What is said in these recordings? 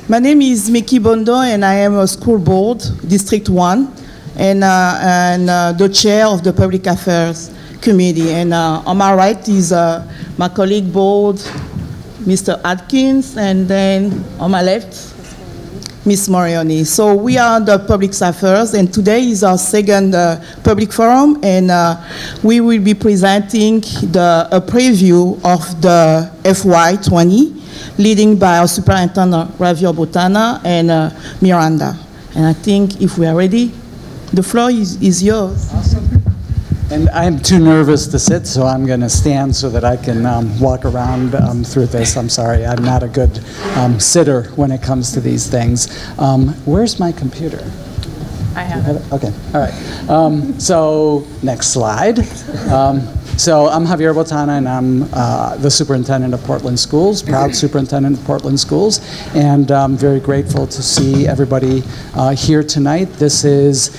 My name is Miki Bondo, and I am a school board, District 1, and the chair of the Public Affairs Committee. And on my right is my colleague board, Mr. Atkins, and then on my left, Ms. Morioni. So we are the Public Affairs, and today is our second public forum, and we will be presenting a preview of the FY20, leading by our Superintendent Ravio Botana and Miranda. And I think if we are ready, the floor is yours. Awesome. And I'm too nervous to sit, so I'm going to stand so that I can walk around through this. I'm sorry, I'm not a good sitter when it comes to these things. Where's my computer? I have it. Okay, all right. So next slide. So I'm Javier Botana, and I'm the superintendent of Portland Schools, proud superintendent of Portland Schools, and I'm very grateful to see everybody here tonight. This is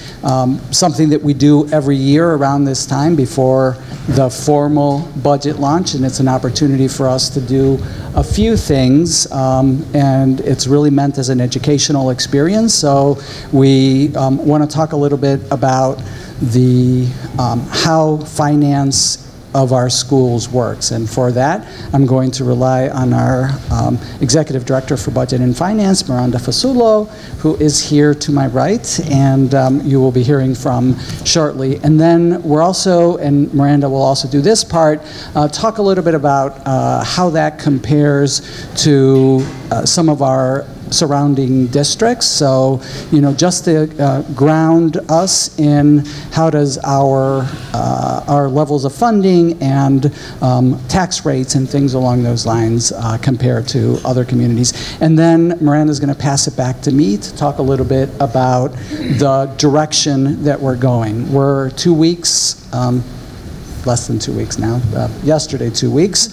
something that we do every year around this time before the formal budget launch, and it's an opportunity for us to do a few things, and it's really meant as an educational experience. So we want to talk a little bit about the how finance of our schools works, and for that I'm going to rely on our Executive Director for Budget and Finance, Miranda Fasulo, who is here to my right, and you will be hearing from shortly. And then we're also, and Miranda will also do this part, talk a little bit about how that compares to some of our surrounding districts. So, you know, just to ground us in how does our levels of funding and tax rates and things along those lines compare to other communities. And then Miranda's going to pass it back to me to talk a little bit about the direction that we're going. We're 2 weeks, less than 2 weeks now, yesterday 2 weeks,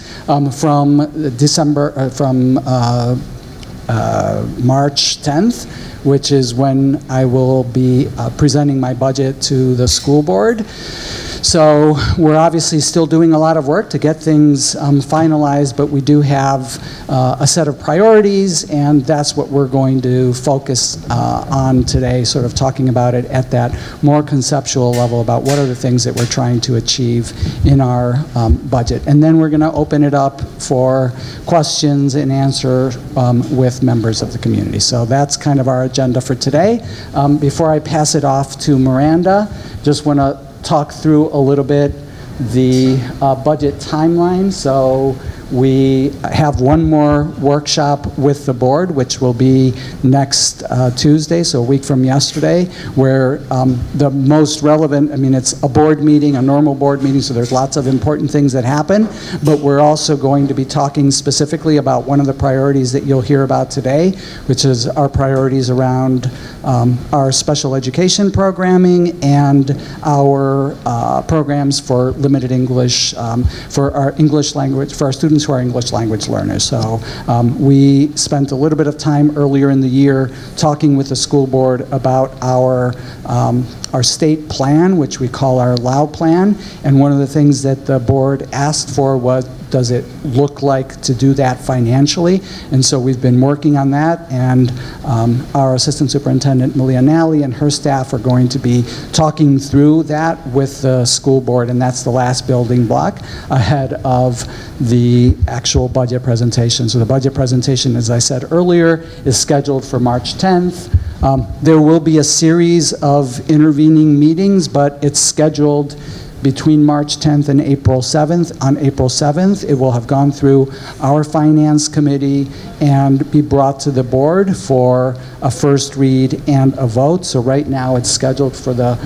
from December, March 10th, which is when I will be presenting my budget to the school board. So we're obviously still doing a lot of work to get things finalized, but we do have a set of priorities, and that's what we're going to focus on today, sort of talking about it at that more conceptual level about what are the things that we're trying to achieve in our budget. And then we're going to open it up for questions and answer with members of the community. So that's kind of our agenda for today. Before I pass it off to Miranda, just want to talk through a little bit the budget timeline. So we have one more workshop with the board, which will be next Tuesday, so a week from yesterday, where the most relevant, I mean, it's a board meeting, a normal board meeting, so there's lots of important things that happen, but we're also going to be talking specifically about one of the priorities that you'll hear about today, which is our priorities around our special education programming and our programs for limited English, for our English language, for our students who are English language learners. So we spent a little bit of time earlier in the year talking with the school board about our state plan, which we call our LOW plan, and one of the things that the board asked for was, does it look like to do that financially? And so we've been working on that, and our Assistant Superintendent, Malia Nally, and her staff are going to be talking through that with the school board, and that's the last building block ahead of the actual budget presentation. So the budget presentation, as I said earlier, is scheduled for March 10th. There will be a series of intervening meetings, but it's scheduled between March 10th and April 7th. On April 7th, it will have gone through our finance committee and be brought to the board for a first read and a vote. So right now it's scheduled for the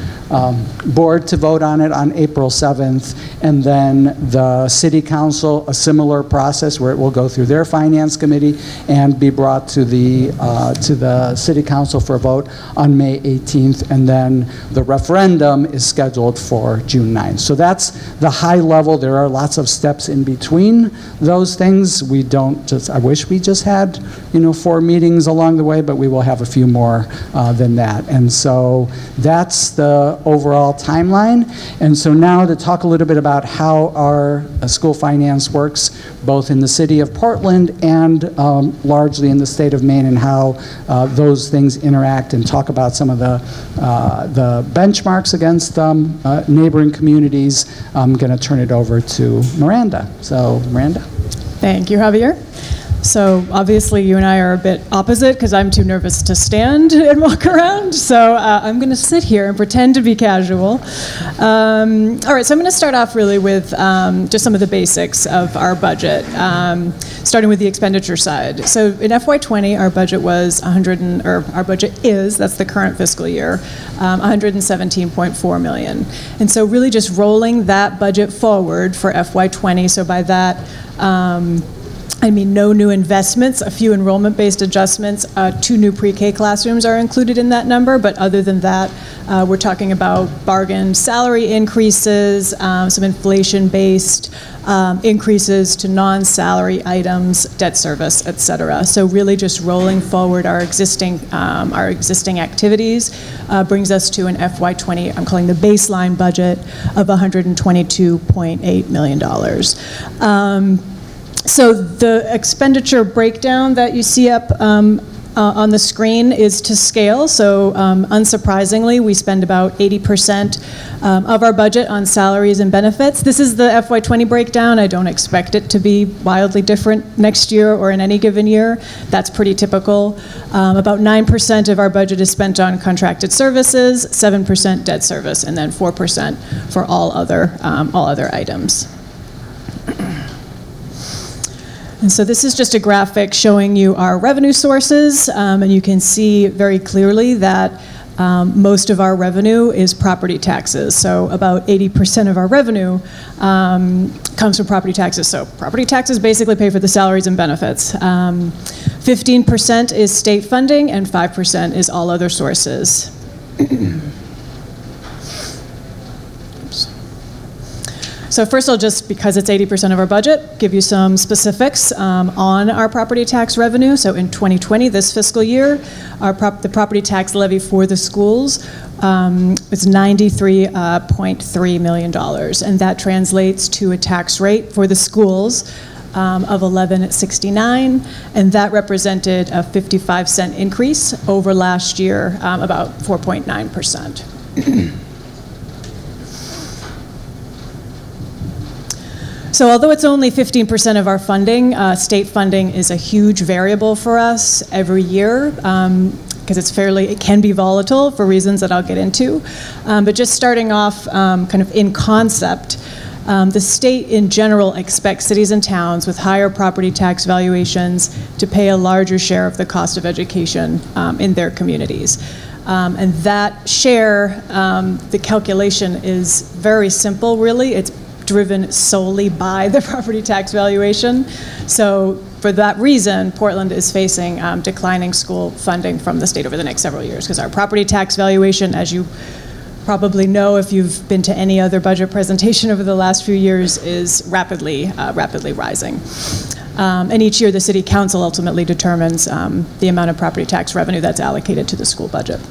board to vote on it on April 7th, and then the city council, a similar process where it will go through their finance committee and be brought to the city council for a vote on May 18th, and then the referendum is scheduled for June 9th. line. So that's the high level. There are lots of steps in between those things. We don't just, I wish we just had, 4 meetings along the way, but we will have a few more than that. And so that's the overall timeline. And so now to talk a little bit about how our school finance works, both in the city of Portland and largely in the state of Maine, and how those things interact, and talk about some of the benchmarks against neighboring communities. I'm going to turn it over to Miranda. So, Miranda. Thank you, Javier. So obviously you and I are a bit opposite because I'm too nervous to stand and walk around. So I'm going to sit here and pretend to be casual. All right, so I'm going to start off really with just some of the basics of our budget, starting with the expenditure side. So in FY20, our budget was that's the current fiscal year, 117.4 million. And so really just rolling that budget forward for FY20. So by that, I mean no new investments, a few enrollment-based adjustments, 2 new pre-K classrooms are included in that number, but other than that, we're talking about bargained salary increases, some inflation-based increases to non-salary items, debt service, et cetera. So really just rolling forward our existing activities brings us to an FY20, I'm calling the baseline budget of $122.8 million. So the expenditure breakdown that you see up on the screen is to scale. So unsurprisingly, we spend about 80% of our budget on salaries and benefits. This is the FY20 breakdown. I don't expect it to be wildly different next year or in any given year. That's pretty typical. About 9% of our budget is spent on contracted services, 7% debt service, and then 4% for all other items. And so this is just a graphic showing you our revenue sources, and you can see very clearly that most of our revenue is property taxes. So about 80% of our revenue comes from property taxes. So property taxes basically pay for the salaries and benefits. 15% is state funding, and 5% is all other sources. So first I'll just, because it's 80% of our budget, give you some specifics on our property tax revenue. So in 2020, this fiscal year, the property tax levy for the schools is $93.3 million. And that translates to a tax rate for the schools of 11.69, and that represented a 55-cent increase over last year, about 4.9%. So although it's only 15% of our funding, state funding is a huge variable for us every year because it can be volatile for reasons that I'll get into. But just starting off kind of in concept, the state in general expects cities and towns with higher property tax valuations to pay a larger share of the cost of education in their communities. And that share, the calculation is very simple, really. It's driven solely by the property tax valuation. So for that reason, Portland is facing declining school funding from the state over the next several years, because our property tax valuation, as you probably know if you've been to any other budget presentation over the last few years, is rapidly rising. And each year the city council ultimately determines the amount of property tax revenue that's allocated to the school budget.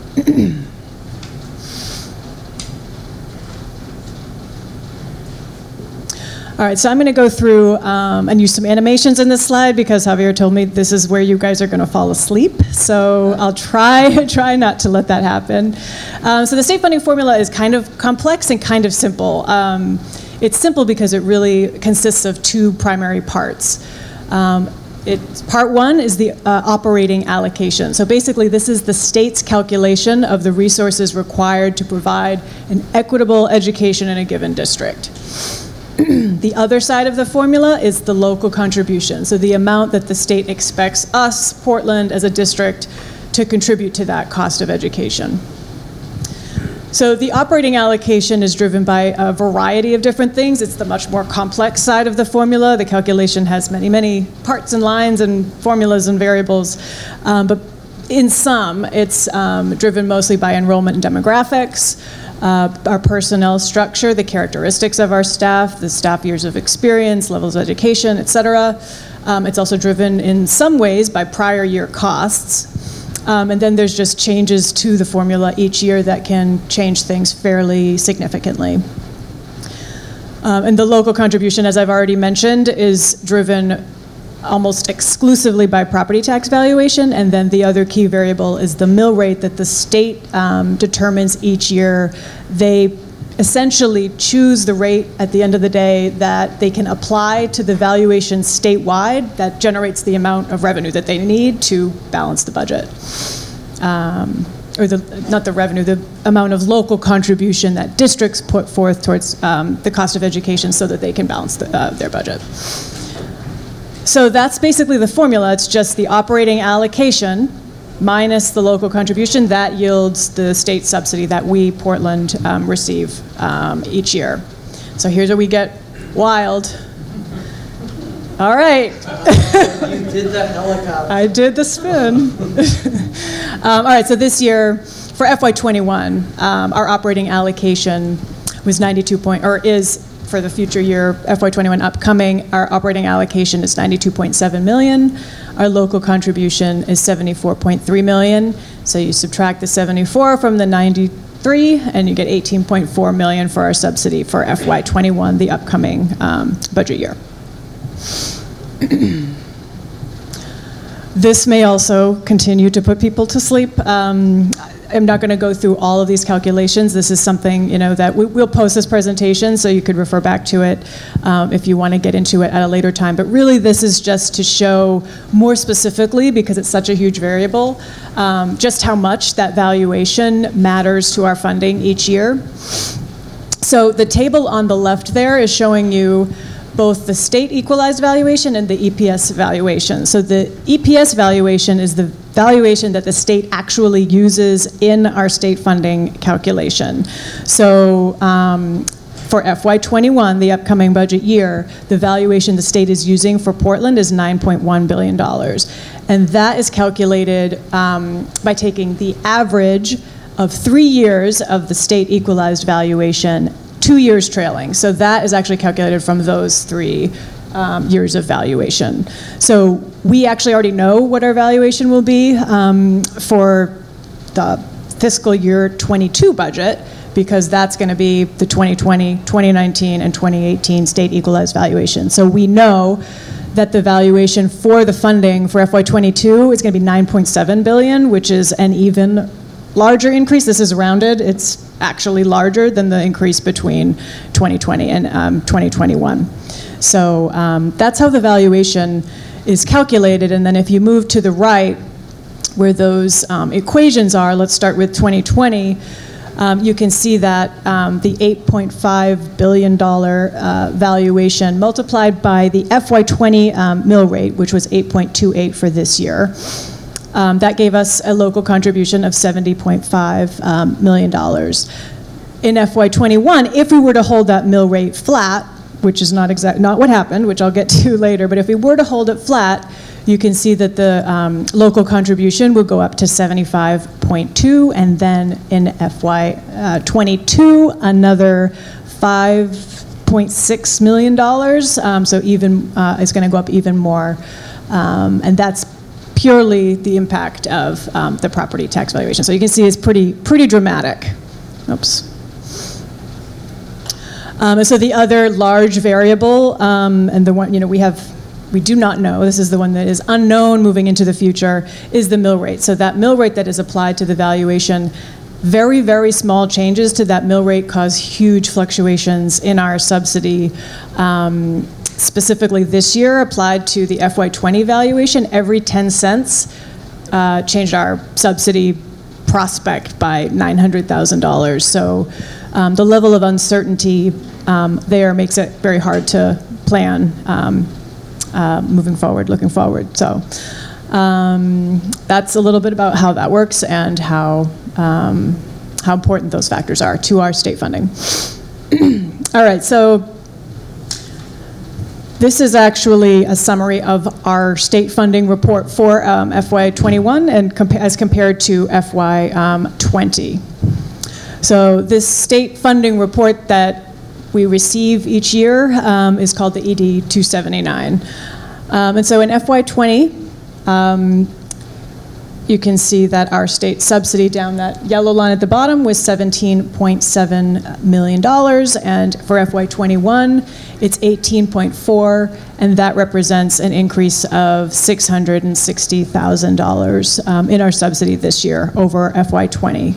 All right, so I'm going to go through and use some animations in this slide because Javier told me this is where you guys are going to fall asleep. So I'll try not to let that happen. So the state funding formula is kind of complex and kind of simple. It's simple because it really consists of 2 primary parts. Part 1 is the operating allocation. So basically this is the state's calculation of the resources required to provide an equitable education in a given district. The other side of the formula is the local contribution, so the amount that the state expects us, Portland, as a district, to contribute to that cost of education. So the operating allocation is driven by a variety of different things. It's the much more complex side of the formula. The calculation has many, many parts and lines and formulas and variables, but in sum, it's driven mostly by enrollment and demographics, our personnel structure, the characteristics of our staff, the staff years of experience, levels of education, et cetera. It's also driven in some ways by prior year costs. And then there's just changes to the formula each year that can change things fairly significantly. And the local contribution, as I've already mentioned, is driven almost exclusively by property tax valuation, and then the other key variable is the mill rate that the state determines each year. They essentially choose the rate at the end of the day that they can apply to the valuation statewide that generates the amount of revenue that they need to balance the budget. Or not the revenue, the amount of local contribution that districts put forth towards the cost of education so that they can balance their budget. So that's basically the formula. It's just the operating allocation minus the local contribution that yields the state subsidy that we, Portland, receive each year. So here's where we get wild. All right. You did that helicopter. I did the spin. All right, so this year, for FY21, our operating allocation was 92 is for the future year, FY21 upcoming, our operating allocation is 92.7 million. Our local contribution is 74.3 million. So you subtract the 74 from the 93, and you get 18.4 million for our subsidy for FY21, the upcoming budget year. This may also continue to put people to sleep. I'm not going to go through all of these calculations. This is something, you know, that we'll post this presentation so you could refer back to it if you want to get into it at a later time. But really, this is just to show more specifically, because it's such a huge variable, just how much that valuation matters to our funding each year. So the table on the left there is showing you both the state equalized valuation and the EPS valuation. So the EPS valuation is the valuation that the state actually uses in our state funding calculation. So for FY21, the upcoming budget year, the valuation the state is using for Portland is $9.1 billion. And that is calculated by taking the average of 3 years of the state equalized valuation, 2 years trailing. So that is actually calculated from those 3 years of valuation. So we actually already know what our valuation will be for the fiscal year 22 budget, because that's going to be the 2020, 2019, and 2018 state equalized valuation. So we know that the valuation for the funding for FY22 is going to be $9.7 billion, which is an even larger increase. This is rounded. It's actually larger than the increase between 2020 and 2021. So that's how the valuation is calculated. And then if you move to the right, where those equations are, let's start with 2020, you can see that the $8.5 billion valuation multiplied by the FY20 mill rate, which was 8.28 for this year, that gave us a local contribution of $70.5 million. In FY21, if we were to hold that mill rate flat, which is not what happened, which I'll get to later, but if we were to hold it flat, you can see that the local contribution would go up to 75.2, and then in FY22, another $5.6 million. So even it's going to go up even more, and that's purely the impact of the property tax valuation. So you can see it's pretty dramatic. Oops. So the other large variable, and the one we do not know, this is the one that is unknown moving into the future, is the mill rate. So that mill rate that is applied to the valuation, very, very small changes to that mill rate cause huge fluctuations in our subsidy. Specifically this year, applied to the FY20 valuation, every 10 cents changed our subsidy prospect by $900,000. So the level of uncertainty there makes it very hard to plan moving forward, looking forward. So that's a little bit about how that works and how important those factors are to our state funding. All right, so this is actually a summary of our state funding report for FY21 and as compared to FY20. So this state funding report that we receive each year is called the ED 279. And so in FY20, you can see that our state subsidy down that yellow line at the bottom was $17.7 million, and for FY21, it's 18.4, and that represents an increase of $660,000 in our subsidy this year over FY20.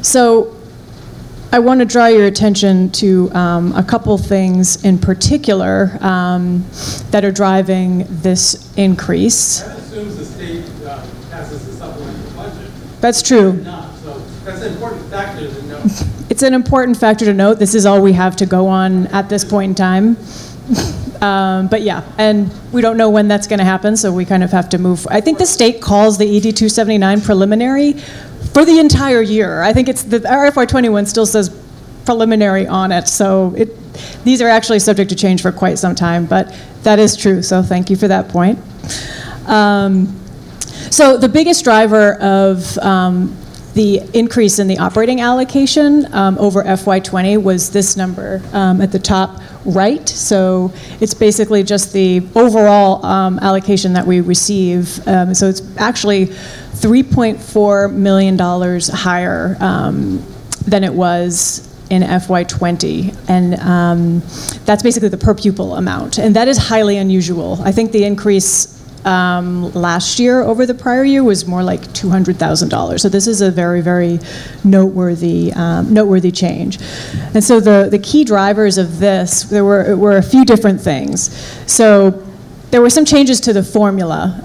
So I want to draw your attention to a couple things in particular that are driving this increase. That assumes the state passes a supplemental budget. That's true. Not, so that's an important factor to note. It's an important factor to note. This is all we have to go on at this point in time. But yeah, and we don't know when that's going to happen, so we kind of have to move. I think the state calls the ED 279 preliminary for the entire year. I think it's our FY21 still says preliminary on it, so these are actually subject to change for quite some time, but that is true, so thank you for that point. So the biggest driver of the increase in the operating allocation over FY20 was this number at the top right. So it's basically just the overall allocation that we receive. So it's actually $3.4 million higher than it was in FY20. And that's basically the per pupil amount. And that is highly unusual. I think the increase last year over the prior year was more like $200,000. So this is a very, very noteworthy change. And so the key drivers of this, there were a few different things. So there were some changes to the formula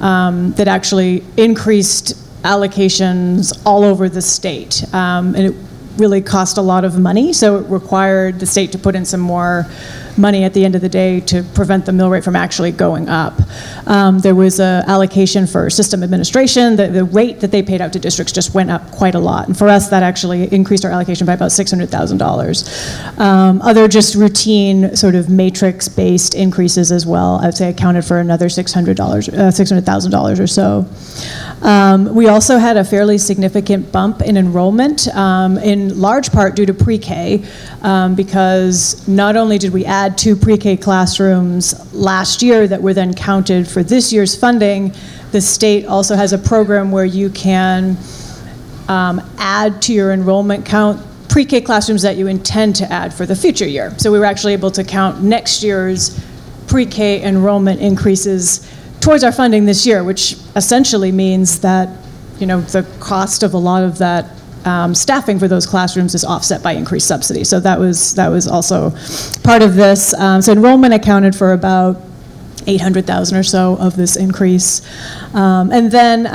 that actually increased allocations all over the state. And it really cost a lot of money, so it required the state to put in some more money at the end of the day to prevent the mill rate from actually going up. There was an allocation for system administration. The rate that they paid out to districts just went up quite a lot. And for us, that actually increased our allocation by about $600,000. Other just routine sort of matrix-based increases as well, I'd say accounted for another $600,000 or so. We also had a fairly significant bump in enrollment, in large part due to pre-K, because not only did we add 2 pre-K classrooms last year that were then counted for this year's funding, the state also has a program where you can add to your enrollment count pre-K classrooms that you intend to add for the future year. So we were actually able to count next year's pre-K enrollment increases towards our funding this year, which essentially means that, you know, the cost of a lot of that staffing for those classrooms is offset by increased subsidy. So that was also part of this. So enrollment accounted for about $800,000 or so of this increase. And then,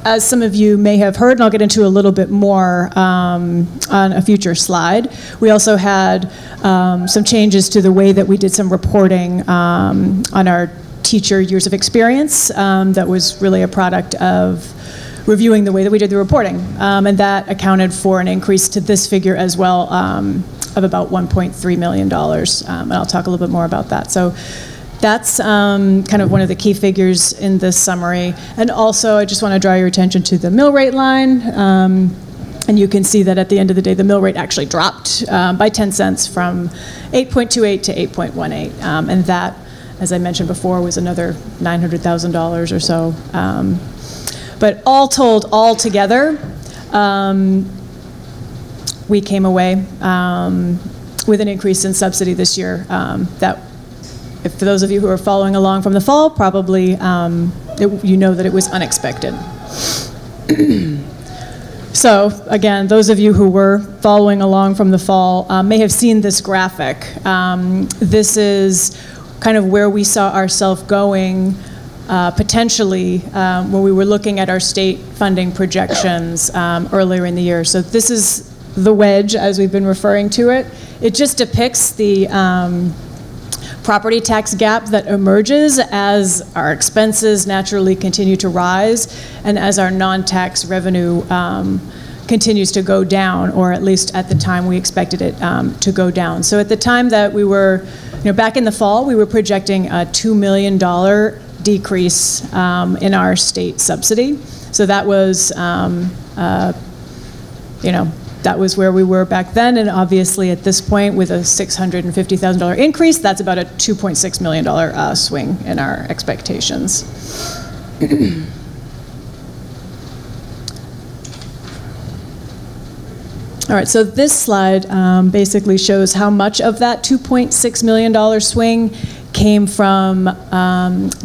as some of you may have heard, and I'll get into a little bit more on a future slide, we also had some changes to the way that we did some reporting on our teacher years of experience. That was really a product of reviewing the way that we did the reporting. And that accounted for an increase to this figure as well of about $1.3 million. And I'll talk a little bit more about that. So that's kind of one of the key figures in this summary. And also, I just want to draw your attention to the mill rate line. And you can see that at the end of the day, the mill rate actually dropped by 10 cents from 8.28 to 8.18. And that, as I mentioned before, was another $900,000 or so. But all told, all together, we came away with an increase in subsidy this year that, if for those of you who are following along from the fall, probably you know that it was unexpected. So again, those of you who were following along from the fall may have seen this graphic. This is kind of where we saw ourselves going potentially when we were looking at our state funding projections earlier in the year. So this is the wedge, as we've been referring to it. It just depicts the property tax gap that emerges as our expenses naturally continue to rise and as our non-tax revenue continues to go down, or at least at the time we expected it to go down. So at the time that we were, back in the fall, we were projecting a $2 million decrease in our state subsidy. So that was that was where we were back then, and obviously at this point, with a $650,000 increase, that's about a $2.6 million swing in our expectations. All right, so this slide basically shows how much of that $2.6 million swing came from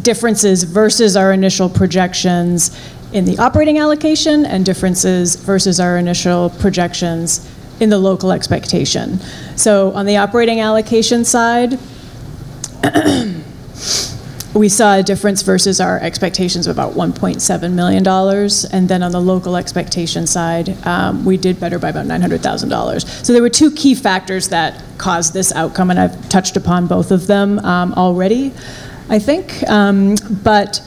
differences versus our initial projections in the operating allocation and differences versus our initial projections in the local expectation. So on the operating allocation side, we saw a difference versus our expectations of about $1.7 million. And then on the local expectation side, we did better by about $900,000. So there were two key factors that caused this outcome, and I've touched upon both of them already, I think. But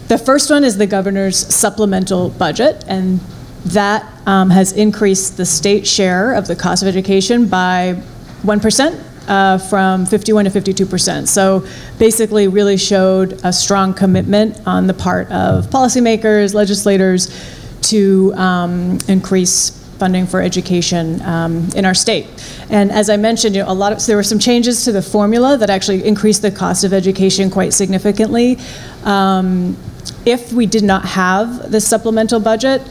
the first one is the governor's supplemental budget, and that has increased the state share of the cost of education by 1%, from 51 to 52%. So basically really showed a strong commitment on the part of policymakers, legislators, to increase funding for education in our state. And as I mentioned, there were some changes to the formula that actually increased the cost of education quite significantly. If we did not have this supplemental budget,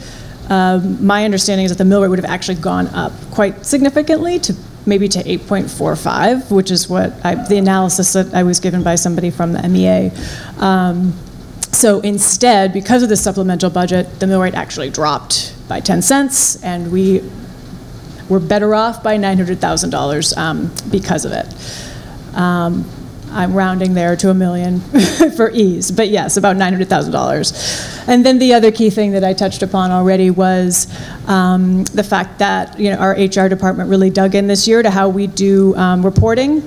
my understanding is that the mill rate would have actually gone up quite significantly to maybe to 8.45, which is what the analysis that I was given by somebody from the MEA. So instead, because of the supplemental budget, the mill rate actually dropped by 10 cents, and we were better off by $900,000 because of it. I'm rounding there to $1 million for ease, but yes, about $900,000. And then the other key thing that I touched upon already was the fact that our HR department really dug in this year to how we do reporting.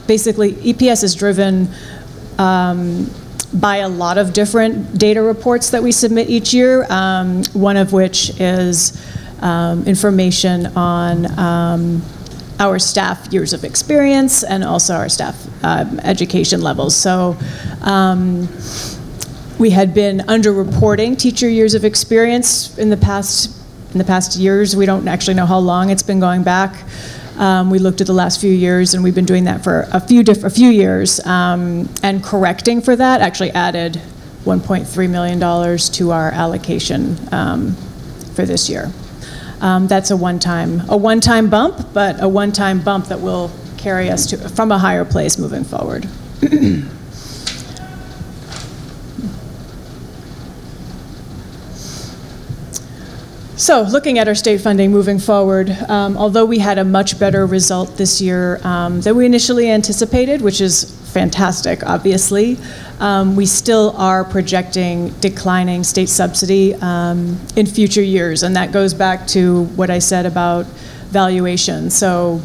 Basically, EPS is driven by a lot of different data reports that we submit each year, one of which is information on our staff years of experience and also our staff education levels. So we had been underreporting teacher years of experience in the past years. We don't actually know how long it's been going back. We looked at the last few years, and we've been doing that for a few years. And correcting for that actually added $1.3 million to our allocation for this year. That's a one-time bump, but a one-time bump that will carry us from a higher place moving forward. So looking at our state funding moving forward, although we had a much better result this year than we initially anticipated, which is fantastic, obviously, we still are projecting declining state subsidy in future years, and that goes back to what I said about valuation. So,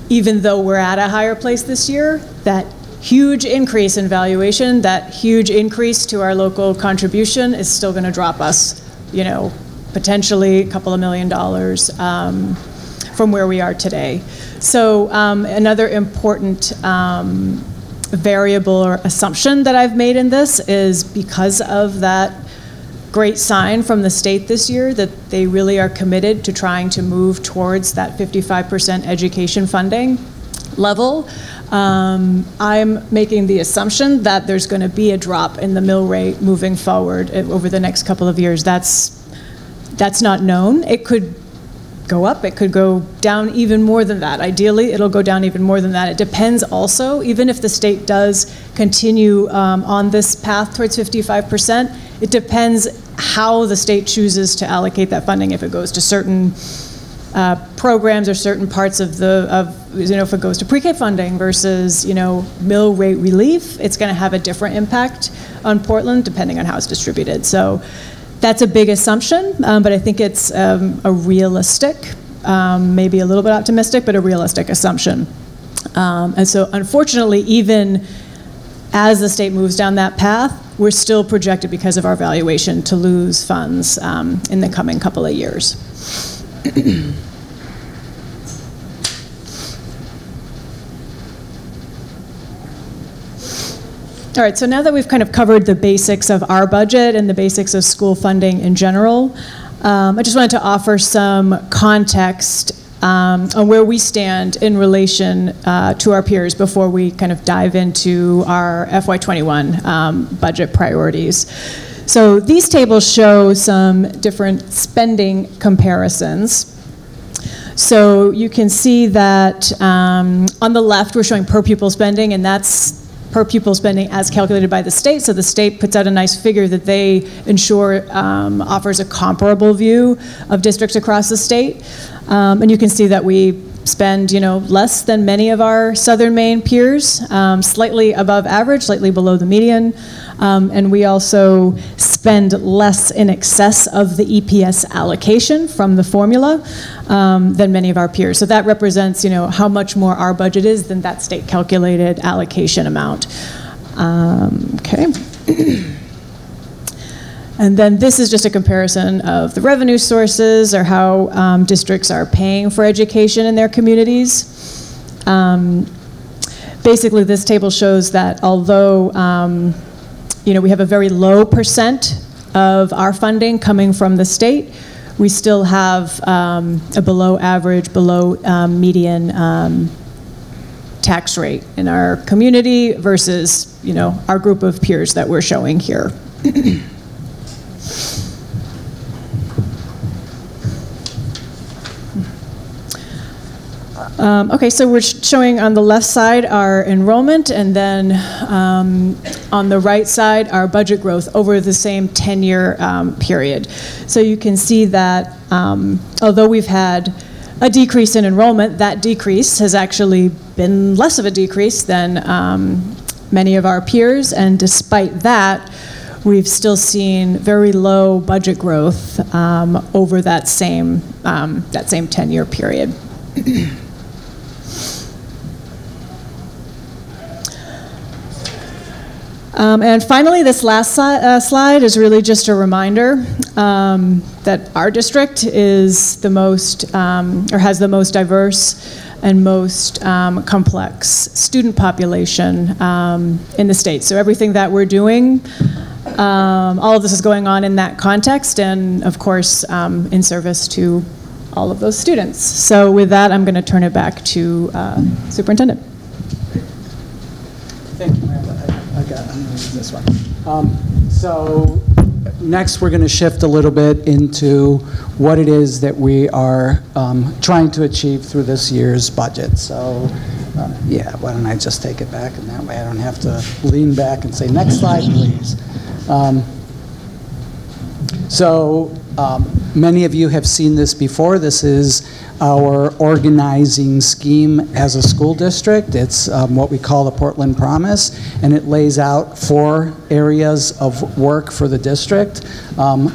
even though we're at a higher place this year, that huge increase in valuation, that huge increase to our local contribution is still going to drop us, potentially a couple of $1 million from where we are today. So another important variable or assumption that I've made in this is because of that great sign from the state this year that they really are committed to trying to move towards that 55% education funding level. I'm making the assumption that there's going to be a drop in the mill rate moving forward over the next couple of years. That's not known. It could go up, it could go down even more than that. Ideally, it'll go down even more than that. It depends also, even if the state does continue on this path towards 55%, it depends how the state chooses to allocate that funding, if it goes to certain programs or certain parts of if it goes to pre-K funding versus, mill rate relief, it's going to have a different impact on Portland depending on how it's distributed. So that's a big assumption, but I think it's a realistic, maybe a little bit optimistic, but a realistic assumption. And so unfortunately, even as the state moves down that path, we're still projected, because of our valuation, to lose funds in the coming couple of years. All right, so now that we've kind of covered the basics of our budget and the basics of school funding in general, I just wanted to offer some context on where we stand in relation to our peers before we kind of dive into our FY21 budget priorities. So these tables show some different spending comparisons. So you can see that on the left we're showing per pupil spending, and that's per pupil spending as calculated by the state. So the state puts out a nice figure that they ensure offers a comparable view of districts across the state. And you can see that we spend, less than many of our southern Maine peers, slightly above average, slightly below the median. And we also spend less in excess of the EPS allocation from the formula than many of our peers. So that represents, how much more our budget is than that state calculated allocation amount. Okay. And then this is just a comparison of the revenue sources or how districts are paying for education in their communities. Basically, this table shows that although we have a very low percent of our funding coming from the state, we still have a below average, below median tax rate in our community versus, our group of peers that we're showing here. Okay, so we're showing on the left side our enrollment, and then on the right side our budget growth over the same 10-year period. So you can see that although we've had a decrease in enrollment, that decrease has actually been less of a decrease than many of our peers, and despite that, we've still seen very low budget growth over that same 10-year period. And finally, this last slide is really just a reminder that our district is the most, or has the most diverse and most complex student population in the state. So everything that we're doing, all of this is going on in that context, and of course, in service to all of those students. So with that, I'm going to turn it back to Superintendent. Thank you, Miranda. I'm going to use this one. So next we're going to shift a little bit into what it is that we are trying to achieve through this year's budget. So yeah, why don't I just take it back, and that way I don't have to lean back and say, next slide, please. Many of you have seen this before. This is our organizing scheme as a school district. It's what we call the Portland Promise, and it lays out 4 areas of work for the district: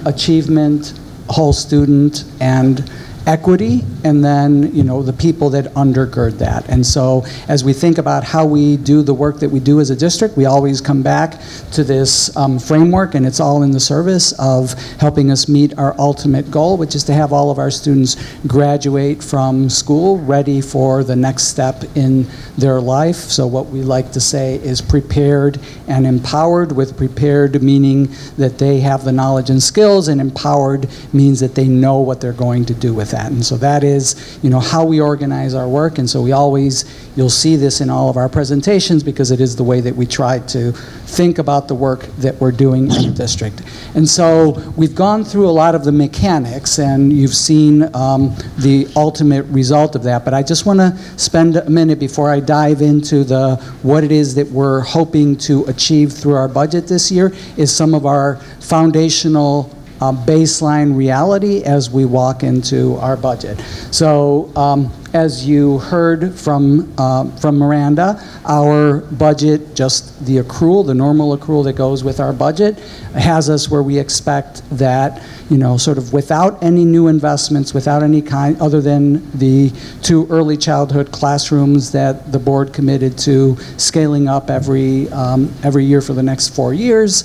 achievement, whole student, and equity, and then the people that undergird that. And so as we think about how we do the work that we do as a district, we always come back to this framework, and it's all in the service of helping us meet our ultimate goal, which is to have all of our students graduate from school ready for the next step in their life. So what we like to say is prepared and empowered, with prepared meaning that they have the knowledge and skills, and empowered means that they know what they're going to do with that. And so that is, how we organize our work. And so you'll see this in all of our presentations, because it is the way that we try to think about the work that we're doing in the district. And so we've gone through a lot of the mechanics, and you've seen the ultimate result of that. But I just want to spend a minute before I dive into what it is that we're hoping to achieve through our budget this year, is some of our foundational baseline reality as we walk into our budget. So as you heard from Miranda, our budget, just the accrual, the normal accrual that goes with our budget, has us where we expect that, sort of without any new investments, without any kind, other than the 2 early childhood classrooms that the board committed to scaling up every year for the next 4 years.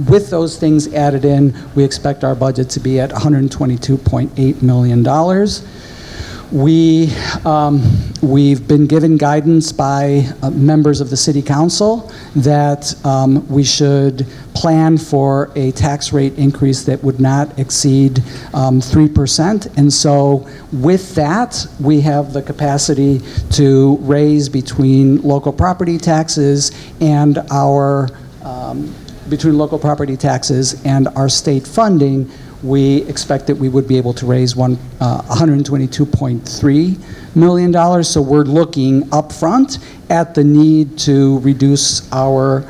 With those things added in, we expect our budget to be at $122.8 million. We We've been given guidance by members of the City Council that we should plan for a tax rate increase that would not exceed 3%. And so with that, we have the capacity to raise between local property taxes and our state funding. We expect that we would be able to raise $122.3 million. So we're looking upfront at the need to reduce our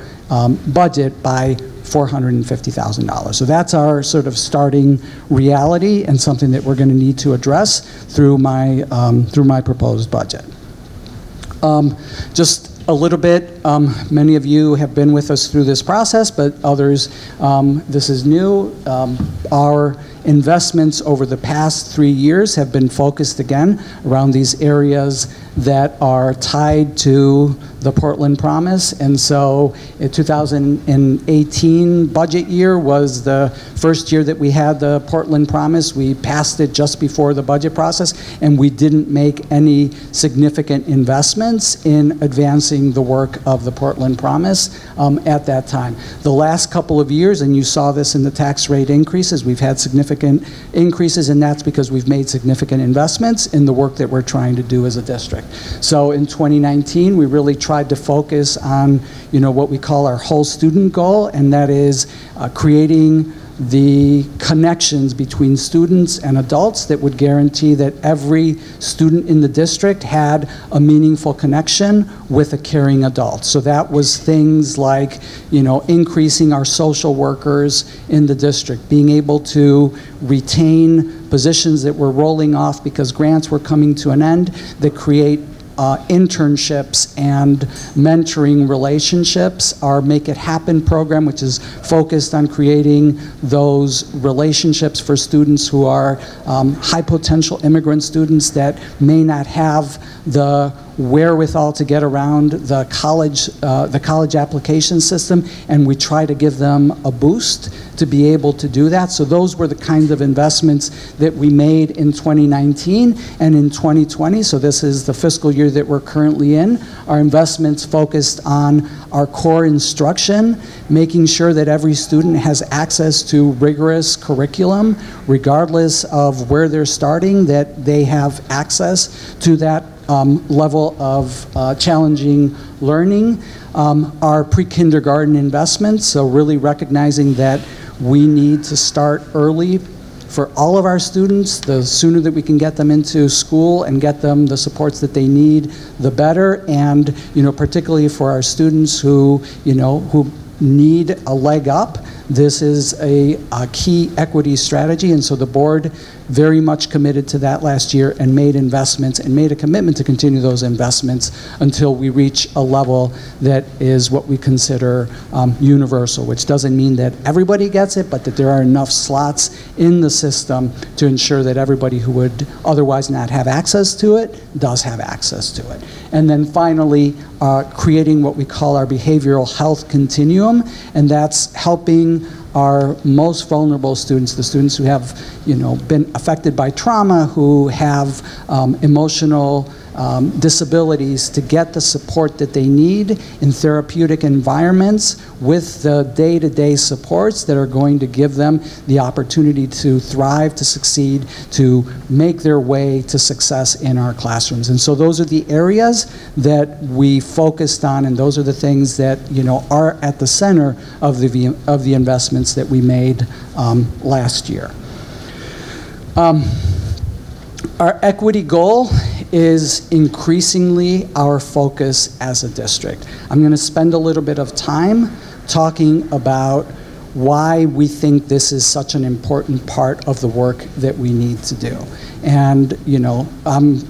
budget by $450,000. So that's our sort of starting reality and something that we're going to need to address through my proposed budget. Just a little bit, many of you have been with us through this process, but others, this is new. Our investments over the past 3 years have been focused again around these areas that are tied to the Portland Promise. And so in 2018 budget year was the first year that we had the Portland Promise. We passed it just before the budget process, and we didn't make any significant investments in advancing the work of the Portland Promise at that time. The last couple of years, and you saw this in the tax rate increases, we've had significant increases, and that's because we've made significant investments in the work that we're trying to do as a district. So in 2019, we really tried to focus on, what we call our whole student goal, and that is creating the connections between students and adults that would guarantee that every student in the district had a meaningful connection with a caring adult. So that was things like, increasing our social workers in the district, being able to retain positions that were rolling off because grants were coming to an end, that create internships and mentoring relationships. Our Make It Happen program, which is focused on creating those relationships for students who are high potential immigrant students that may not have the wherewithal to get around the college application system, and we try to give them a boost to be able to do that. So those were the kinds of investments that we made in 2019 and in 2020. So this is the fiscal year that we're currently in. Our investments focused on our core instruction, making sure that every student has access to rigorous curriculum, regardless of where they're starting, that they have access to that level of challenging learning. Our pre-kindergarten investments, so really recognizing that we need to start early for all of our students. The sooner that we can get them into school and get them the supports that they need, the better. And particularly for our students who need a leg up, this is a key equity strategy, and so the board very much committed to that last year and made investments and made a commitment to continue those investments until we reach a level that is what we consider universal, which doesn't mean that everybody gets it, but that there are enough slots in the system to ensure that everybody who would otherwise not have access to it does have access to it. And then finally, creating what we call our behavioral health continuum, and that's helping our most vulnerable students, the students who have been affected by trauma, who have emotional disabilities, to get the support that they need in therapeutic environments with the day-to-day supports that are going to give them the opportunity to thrive, to succeed, to make their way to success in our classrooms. And so those are the areas that we focused on, and those are the things that are at the center of the investments that we made last year. Our equity goal is increasingly our focus as a district. I'm going to spend a little bit of time talking about why we think this is such an important part of the work that we need to do. And, I'm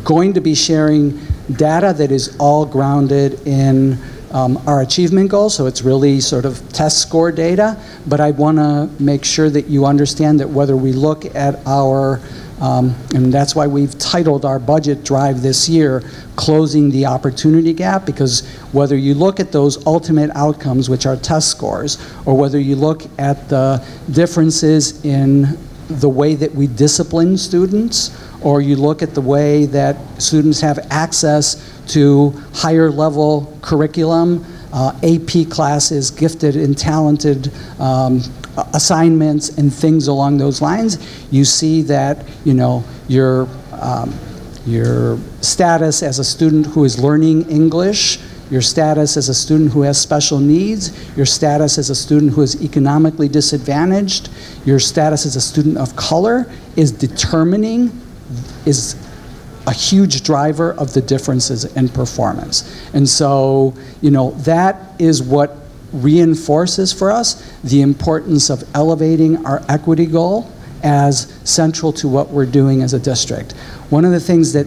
going to be sharing data that is all grounded in our achievement goals, so it's really sort of test score data, but I want to make sure that you understand that whether we look at our and that's why we've titled our budget drive this year, Closing the Opportunity Gap, because whether you look at those ultimate outcomes, which are test scores, or whether you look at the differences in the way that we discipline students, or you look at the way that students have access to higher level curriculum, AP classes, gifted and talented assignments, and things along those lines, you see that, you know, your status as a student who is learning English, your status as a student who has special needs, your status as a student who is economically disadvantaged, your status as a student of color is a huge driver of the differences in performance. And so, you know, that is what reinforces for us the importance of elevating our equity goal as central to what we're doing as a district. One of the things that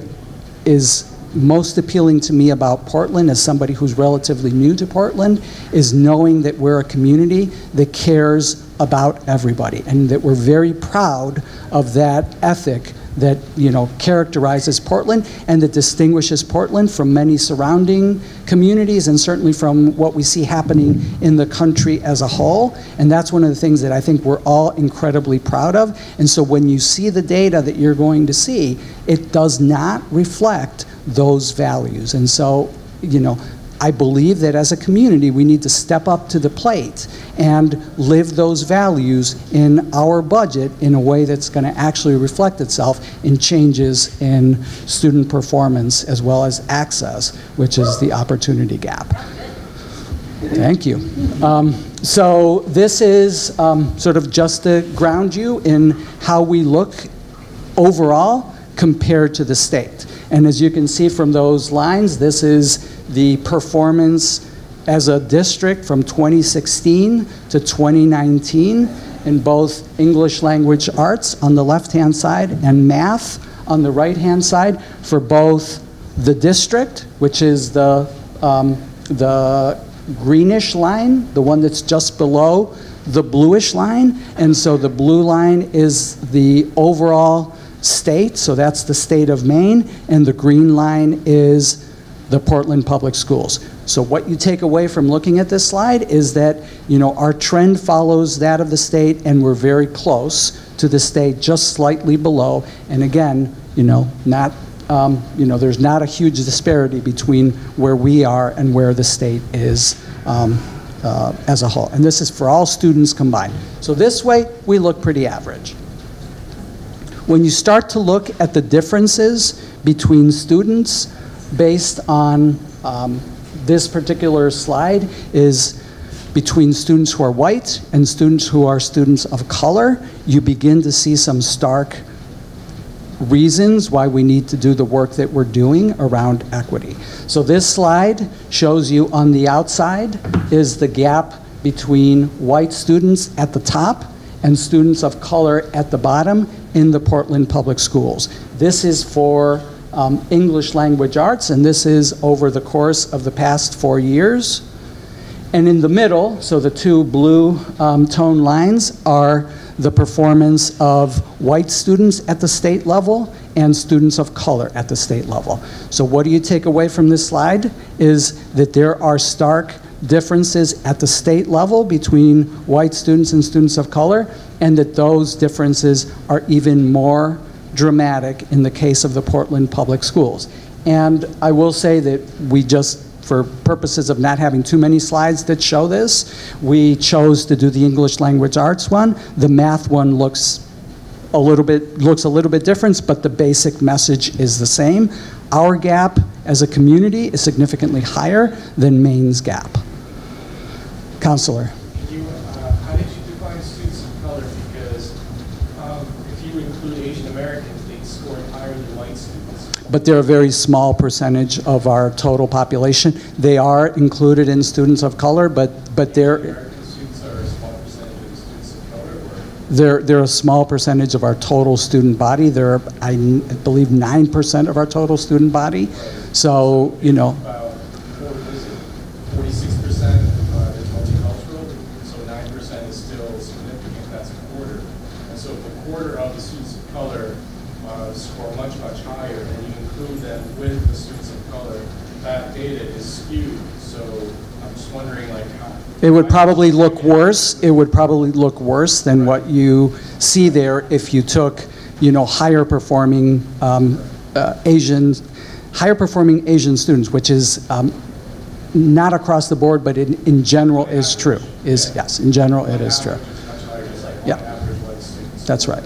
is most appealing to me about Portland as somebody who's relatively new to Portland is knowing that we're a community that cares about everybody, and that we're very proud of that ethic that, you know, characterizes Portland and that distinguishes Portland from many surrounding communities, and certainly from what we see happening in the country as a whole. And that's one of the things that I think we're all incredibly proud of. And so when you see the data that you're going to see, it does not reflect those values. And so, you know, I believe that as a community, we need to step up to the plate and live those values in our budget in a way that's going to actually reflect itself in changes in student performance as well as access, which is the opportunity gap. Thank you. So this is sort of just to ground you in how we look overall compared to the state. And as you can see from those lines, this is the performance as a district from 2016 to 2019 in both English language arts on the left-hand side and math on the right-hand side for both the district, which is the greenish line, the one that's just below the bluish line. And so the blue line is the overall state, so that's the state of Maine, and the green line is the Portland Public Schools. So what you take away from looking at this slide is that, you know, our trend follows that of the state, and we're very close to the state, just slightly below. And again, you know, not, you know, there's not a huge disparity between where we are and where the state is as a whole. And this is for all students combined. So this way, we look pretty average. When you start to look at the differences between students based on this particular slide is between students who are white and students who are students of color, you begin to see some stark reasons why we need to do the work that we're doing around equity. So this slide shows you on the outside is the gap between white students at the top and students of color at the bottom in the Portland Public Schools. This is for English language arts, and this is over the course of the past 4 years. And in the middle, so the two blue tone lines are the performance of white students at the state level and students of color at the state level. So what do you take away from this slide is that there are stark differences at the state level between white students and students of color, and that those differences are even more dramatic in the case of the Portland Public Schools. And I will say that we just, for purposes of not having too many slides that show this, we chose to do the English language arts one. The math one looks a little bit different, but the basic message is the same. Our gap as a community is significantly higher than Maine's gap. Counselor. How did you define students of color? Because if you include Asian Americans, they scored higher than white students. But they're a very small percentage of our total population. They are included in students of color, but they're... American students are a small percentage of students of color? Or? They're a small percentage of our total student body. They're, I believe, 9% of our total student body. So, you know... About 46% is multicultural, so 9% is still significant. That's a quarter. And so if a quarter of the students of color score much, much higher, and you include them with the students of color, that data is skewed. So I'm just wondering, like, how... It would probably look worse. It would probably look worse than what you see there if you took, you know, higher performing Asian students, which is not across the board, but in general is true. Yes, in general it is true. Yeah, that's right.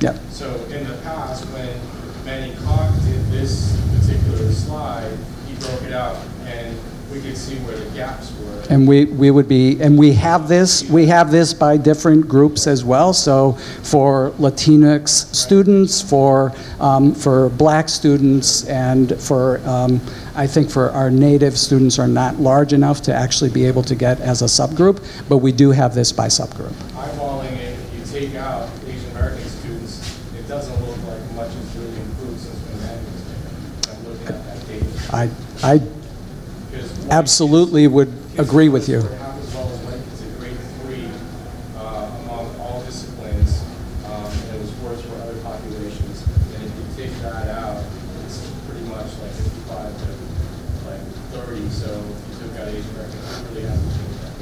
Yeah. So in the past, when Manny Cock did this particular slide, he broke it out, and we could see where the gaps were. And we have this by different groups as well. So for Latinx students, for Black students, and for I think for our Native students are not large enough to actually be able to get as a subgroup, but we do have this by subgroup. Eyeballing it, if you take out Asian American students, it doesn't look like much has really improved since when Manny was there. I'm looking at that data. I absolutely would agree with you. Half as well as went to grade 3 among all disciplines, and it was worse for other populations. And if you take that out, it's pretty much like 55 to like 30. So if you took out Asian American, it really hasn't changed that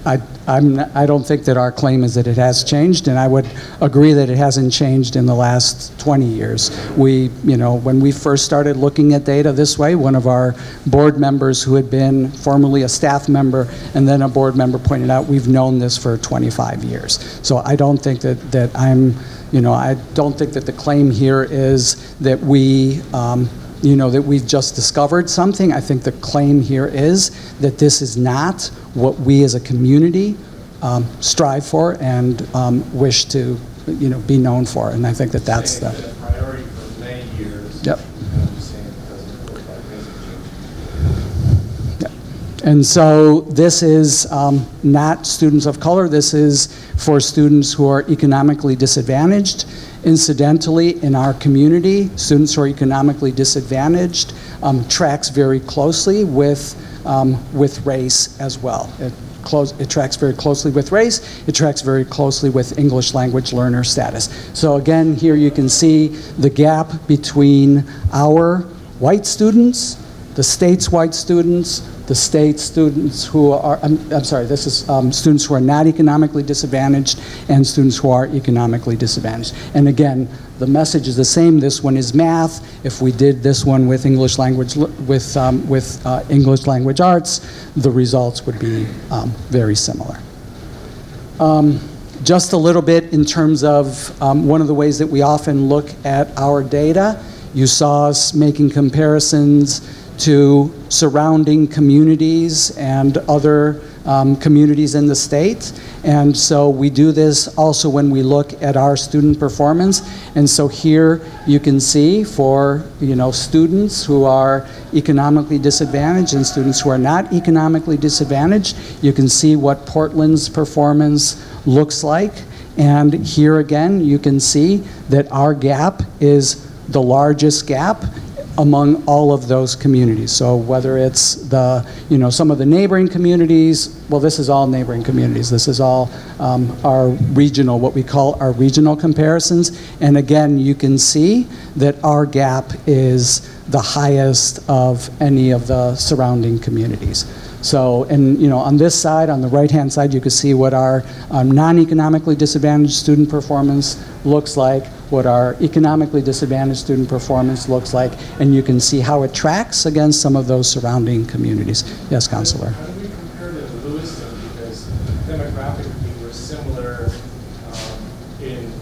much. I don't think that our claim is that it has changed, and I would agree that it hasn't changed in the last 20 years. You know, when we first started looking at data this way, one of our board members who had been formerly a staff member and then a board member pointed out, we've known this for 25 years. So I don't think that I don't think that the claim here is that that we've just discovered something. I think the claim here is that this is not what we as a community strive for and wish to, be known for. And I think that that's the priority for many years. Yep. And I'm saying it doesn't look like things have changed. Yep. And so this is not students of color. This is for students who are economically disadvantaged. Incidentally, in our community, students who are economically disadvantaged tracks very closely with race as well. It tracks very closely with race. It tracks very closely with English language learner status. So again, here you can see the gap between our white students, the state's white students, the state students who are, I'm sorry, this is students who are not economically disadvantaged and students who are economically disadvantaged. And again, the message is the same. This one is math. If we did this one with English language English language arts, the results would be very similar. Just a little bit in terms of one of the ways that we often look at our data. You saw us making comparisons to surrounding communities and other communities in the state. And so we do this also when we look at our student performance. And so here you can see for students who are economically disadvantaged and students who are not economically disadvantaged, you can see what Portland's performance looks like. And here again, you can see that our gap is the largest gap among all of those communities. So whether it's the, some of the neighboring communities, well, this is all neighboring communities. This is all our regional, what we call our regional comparisons. And again, you can see that our gap is the highest of any of the surrounding communities. So, and on this side, on the right-hand side, you can see what our non-economically disadvantaged student performance looks like, what our economically disadvantaged student performance looks like, and you can see how it tracks against some of those surrounding communities. Yes, Counselor? How do we compare to Lewiston? Because demographically we're similar in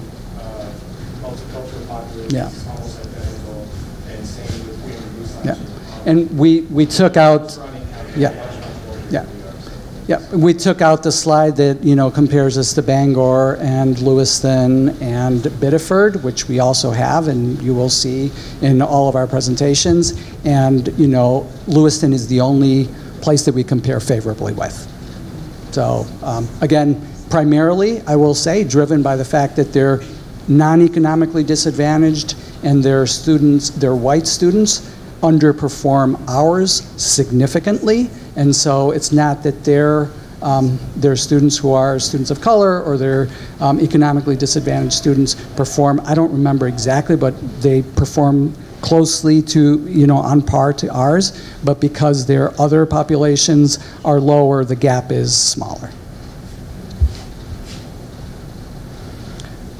multicultural populations, yeah. Almost identical, and same with Queen. Yeah, and we took out, yeah. Yeah, yeah. We took out the slide that compares us to Bangor and Lewiston and Biddeford, which we also have, and you will see in all of our presentations. And Lewiston is the only place that we compare favorably with. So again, primarily, I will say, driven by the fact that they're non-economically disadvantaged and their white students underperform ours significantly. And so it's not that they're students who are students of color or they're economically disadvantaged students perform, I don't remember exactly, but they perform closely to, on par to ours, but because their other populations are lower, the gap is smaller.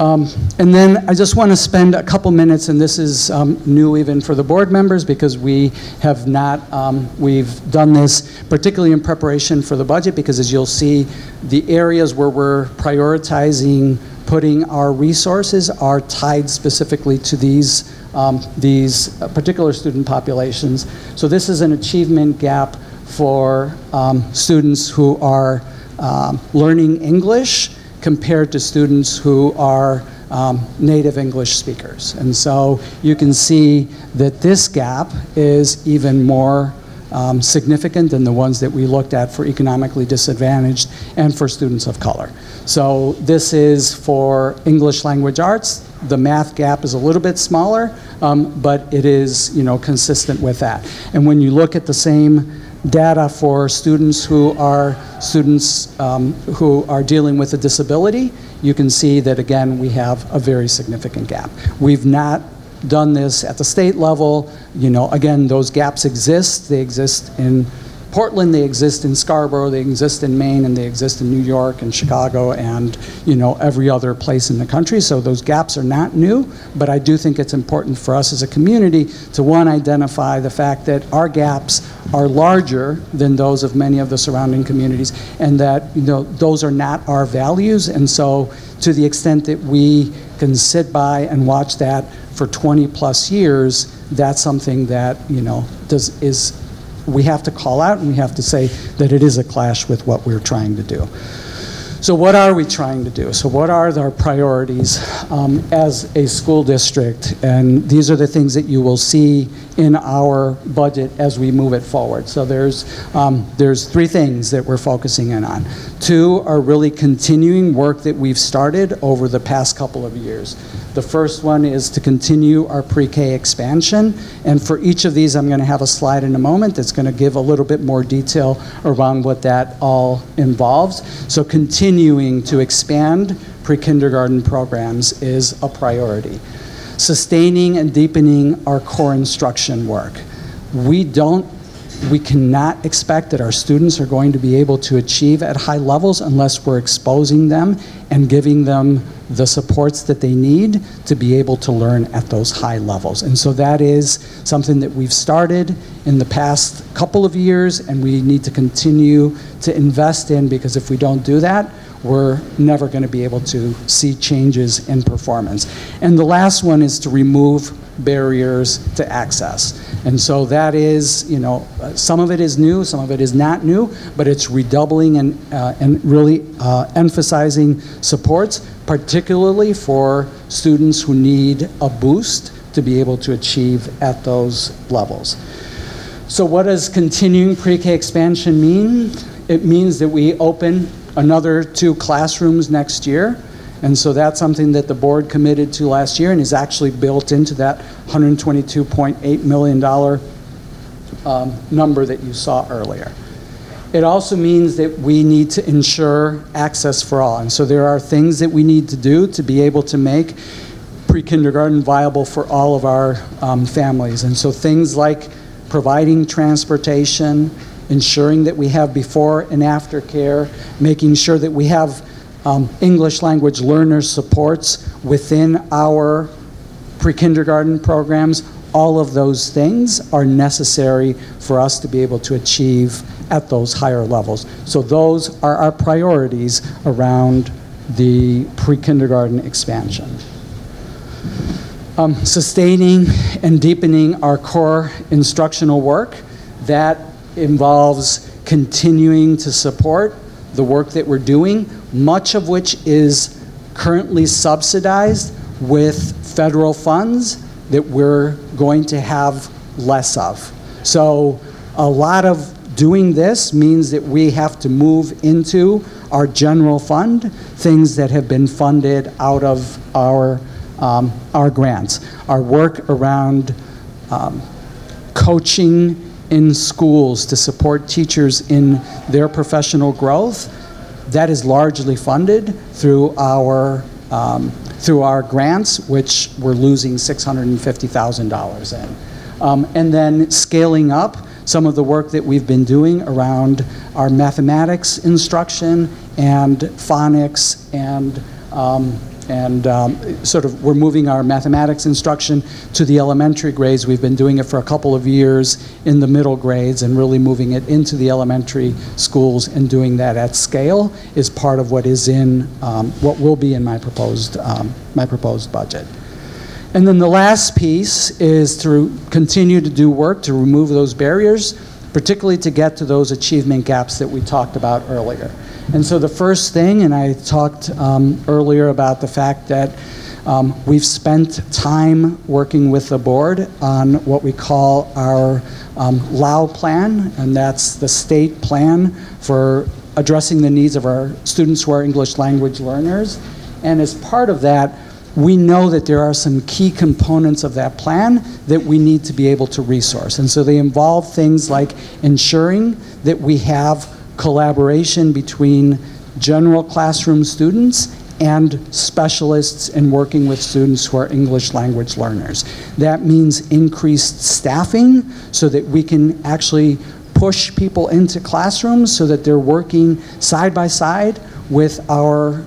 And then I just want to spend a couple minutes, and this is new even for the board members, because we have not, we've done this particularly in preparation for the budget, because as you'll see, the areas where we're prioritizing putting our resources are tied specifically to these particular student populations. So this is an achievement gap for students who are learning English compared to students who are native English speakers. And so you can see that this gap is even more significant than the ones that we looked at for economically disadvantaged and for students of color. So this is for English language arts. The math gap is a little bit smaller, but it is, consistent with that. And when you look at the same data for students who are dealing with a disability, you can see that again we have a very significant gap. We've not done this at the state level. Again, those gaps exist. They exist in Portland, they exist in Scarborough, they exist in Maine, and they exist in New York and Chicago and every other place in the country. So those gaps are not new, but I do think it's important for us as a community to, one, identify the fact that our gaps are larger than those of many of the surrounding communities, and that those are not our values. And so to the extent that we can sit by and watch that for 20 plus years, that's something that we have to call out, and we have to say that it is a clash with what we're trying to do. So what are we trying to do? So what are our priorities as a school district? And these are the things that you will see in our budget as we move it forward. So there's 3 things that we're focusing in on. 2 are really continuing work that we've started over the past couple of years. The first one is to continue our PreK expansion, and for each of these I'm going to have a slide in a moment that's going to give a little bit more detail around what that all involves. So continuing to expand pre-kindergarten programs is a priority. Sustaining and deepening our core instruction work. We cannot expect that our students are going to be able to achieve at high levels unless we're exposing them and giving them the supports that they need to be able to learn at those high levels. And so that is something that we've started in the past couple of years, and we need to continue to invest in, because if we don't do that, we're never going to be able to see changes in performance. And the last one is to remove barriers to access. And so that is, some of it is new, some of it is not new, but it's redoubling and really emphasizing supports, particularly for students who need a boost to be able to achieve at those levels. So what does continuing PreK expansion mean? It means that we open another 2 classrooms next year. And so that's something that the board committed to last year and is actually built into that $122.8 million number that you saw earlier. It also means that we need to ensure access for all. And so there are things that we need to do to be able to make pre-kindergarten viable for all of our families. And so things like providing transportation, ensuring that we have before and after care, making sure that we have English language learner supports within our pre-kindergarten programs. All of those things are necessary for us to be able to achieve at those higher levels. So those are our priorities around the pre-kindergarten expansion. Sustaining and deepening our core instructional work. That involves continuing to support the work that we're doing, much of which is currently subsidized with federal funds that we're going to have less of. So a lot of doing this means that we have to move into our general fund, things that have been funded out of our grants. Our work around coaching in schools to support teachers in their professional growth, that is largely funded through our through our grants, which we're losing $650,000 in. And then scaling up some of the work that we've been doing around our mathematics instruction and phonics and sort of we're moving our mathematics instruction to the elementary grades. We've been doing it for a couple of years in the middle grades and really moving it into the elementary schools, and doing that at scale is part of what is in what will be in my proposed budget. And then the last piece is to continue to do work to remove those barriers, particularly to get to those achievement gaps that we talked about earlier. And so the first thing, and I talked earlier about the fact that we've spent time working with the board on what we call our LAU plan, and that's the state plan for addressing the needs of our students who are English language learners. And as part of that, we know that there are some key components of that plan that we need to be able to resource. And so they involve things like ensuring that we have collaboration between general classroom students and specialists in working with students who are English language learners. That means increased staffing so that we can actually push people into classrooms so that they're working side by side with our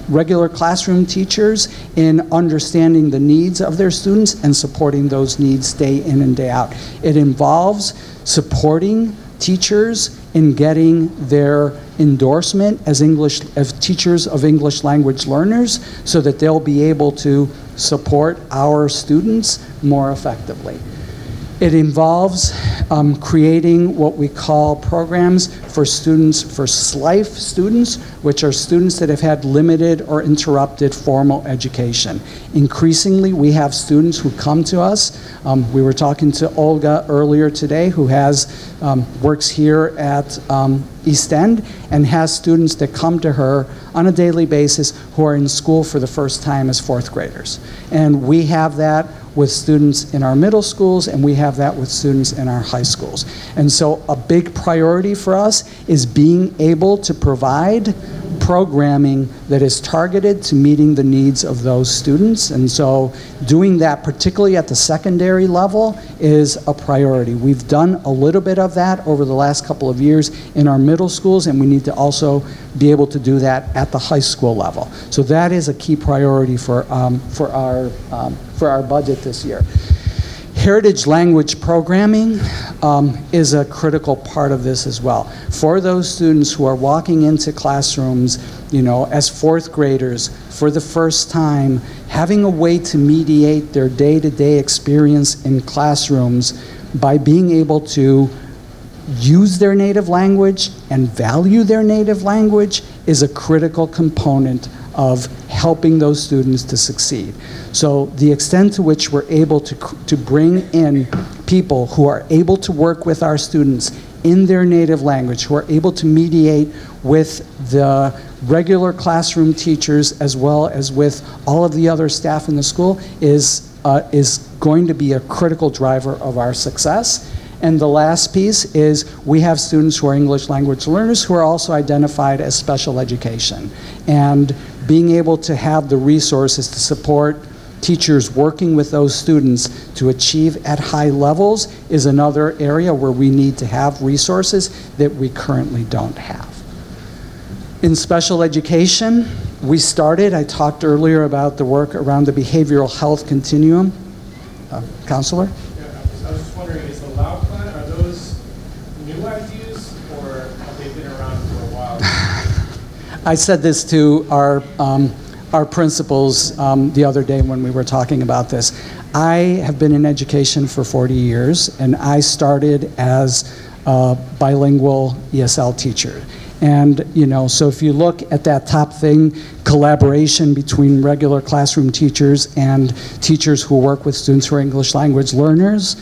regular classroom teachers in understanding the needs of their students and supporting those needs day in and day out. It involves supporting teachers in getting their endorsement as teachers of English language learners so that they'll be able to support our students more effectively. It involves creating what we call programs for students, for SLIFE students, which are students that have had limited or interrupted formal education. Increasingly, we have students who come to us. We were talking to Olga earlier today, who works here at East End, and has students that come to her on a daily basis who are in school for the first time as fourth graders. And we have that with students in our middle schools, and we have that with students in our high schools. And so a big priority for us is being able to provide programming that is targeted to meeting the needs of those students. And so doing that, particularly at the secondary level, is a priority. We've done a little bit of that over the last couple of years in our middle schools, and we need to also be able to do that at the high school level. So that is a key priority for our budget this year. Heritage language programming is a critical part of this as well. For those students who are walking into classrooms, as fourth graders for the first time, having a way to mediate their day-to-day experience in classrooms by being able to use their native language and value their native language is a critical component of helping those students to succeed. So the extent to which we're able to bring in people who are able to work with our students in their native language, who are able to mediate with the regular classroom teachers as well as with all of the other staff in the school is going to be a critical driver of our success. And the last piece is we have students who are English language learners who are also identified as special education. And being able to have the resources to support teachers working with those students to achieve at high levels is another area where we need to have resources that we currently don't have. In special education, I talked earlier about the work around the behavioral health continuum. Counselor? I was just wondering, is the LAU plan, are those new ideas or have they been around for a while? I said this to our principals the other day when we were talking about this. I have been in education for 40 years, and I started as a bilingual ESL teacher. And, so if you look at that top thing, collaboration between regular classroom teachers and teachers who work with students who are English language learners,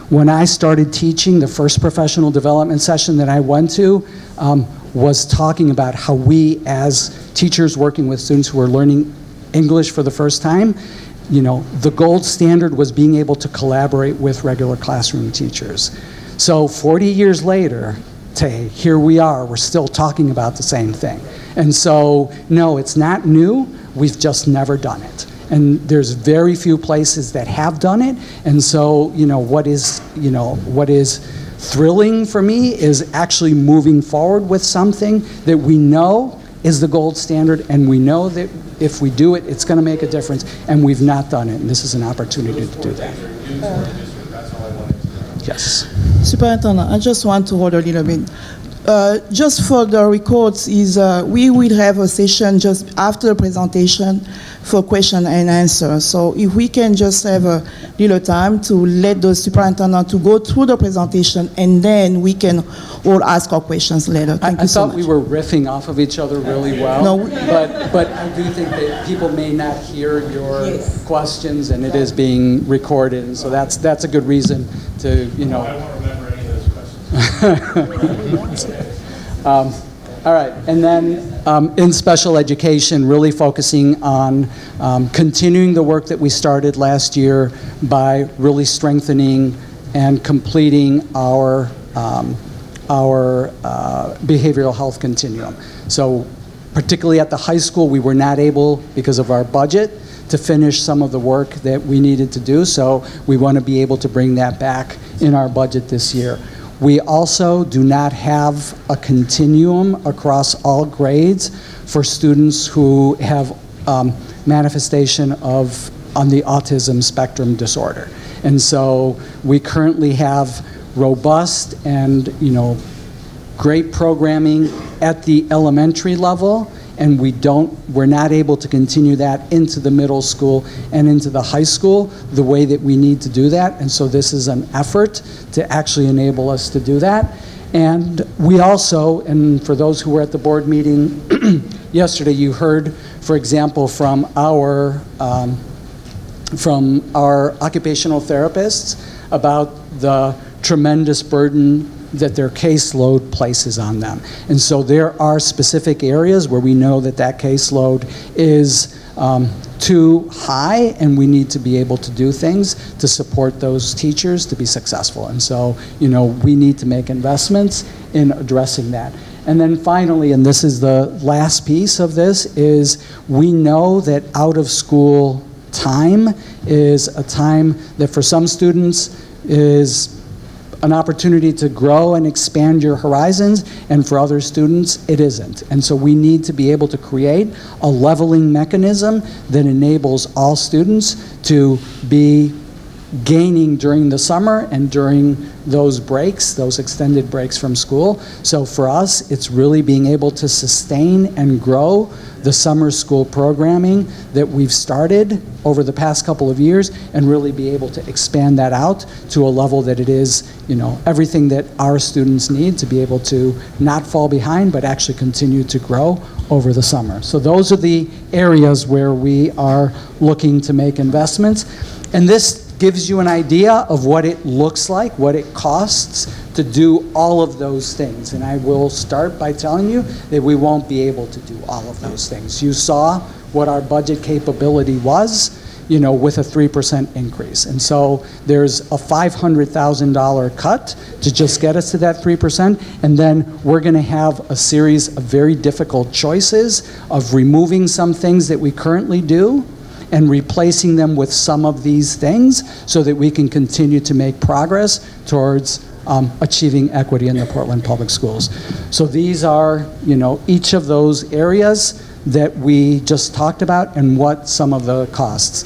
when I started teaching, the first professional development session that I went to was talking about how we, as teachers working with students who are learning English for the first time, the gold standard was being able to collaborate with regular classroom teachers. So 40 years later, here we are, we're still talking about the same thing. And so, no, it's not new. we've just never done it. And there's very few places that have done it. And so, what is thrilling for me is actually moving forward with something that we know is the gold standard, and we know that if we do it, it's going to make a difference, and we've not done it, and this is an opportunity to do that. Yes. Superintendent, I just want to hold a little bit. Just for the records, we will have a session just after the presentation for question and answer. So if we can just have a little time to let the superintendent to go through the presentation, and then we can all ask our questions later. Thank you so much. I thought we were riffing off of each other really well, no, but I do think that people may not hear your questions, and it is being recorded, and so that's a good reason to, I won't remember any of those questions. All right, and then in special education, really focusing on continuing the work that we started last year by really strengthening and completing our behavioral health continuum. So particularly at the high school, we were not able, because of our budget, to finish some of the work that we needed to do, so we want to be able to bring that back in our budget this year. We also do not have a continuum across all grades for students who have manifestation on the autism spectrum disorder. And so we currently have robust and great programming at the elementary level, and we're not able to continue that into the middle school and into the high school the way that we need to do that. And so this is an effort to actually enable us to do that. And we also, and for those who were at the board meeting yesterday, you heard, for example, from our occupational therapists about the tremendous burden that their caseload places on them. And so there are specific areas where we know that caseload is too high, and we need to be able to do things to support those teachers to be successful. And so, we need to make investments in addressing that. And then finally, and this is the last piece of this, is we know that out of school time is a time that for some students is an opportunity to grow and expand your horizons, and for other students, it isn't. And so we need to be able to create a leveling mechanism that enables all students to be gaining during the summer and during those breaks, those extended breaks from school. So for us, it's really being able to sustain and grow the summer school programming that we've started over the past couple of years, and really be able to expand that out to a level that it is, everything that our students need to be able to not fall behind, but actually continue to grow over the summer. So those are the areas where we are looking to make investments. And this gives you an idea of what it looks like, what it costs to do all of those things. And I will start by telling you that we won't be able to do all of those things. You saw what our budget capability was, with a 3% increase. And so there's a $500,000 cut to just get us to that 3%. And then we're going to have a series of very difficult choices of removing some things that we currently do and replacing them with some of these things so that we can continue to make progress towards achieving equity in the Portland Public Schools. So these are, each of those areas that we just talked about and what some of the costs.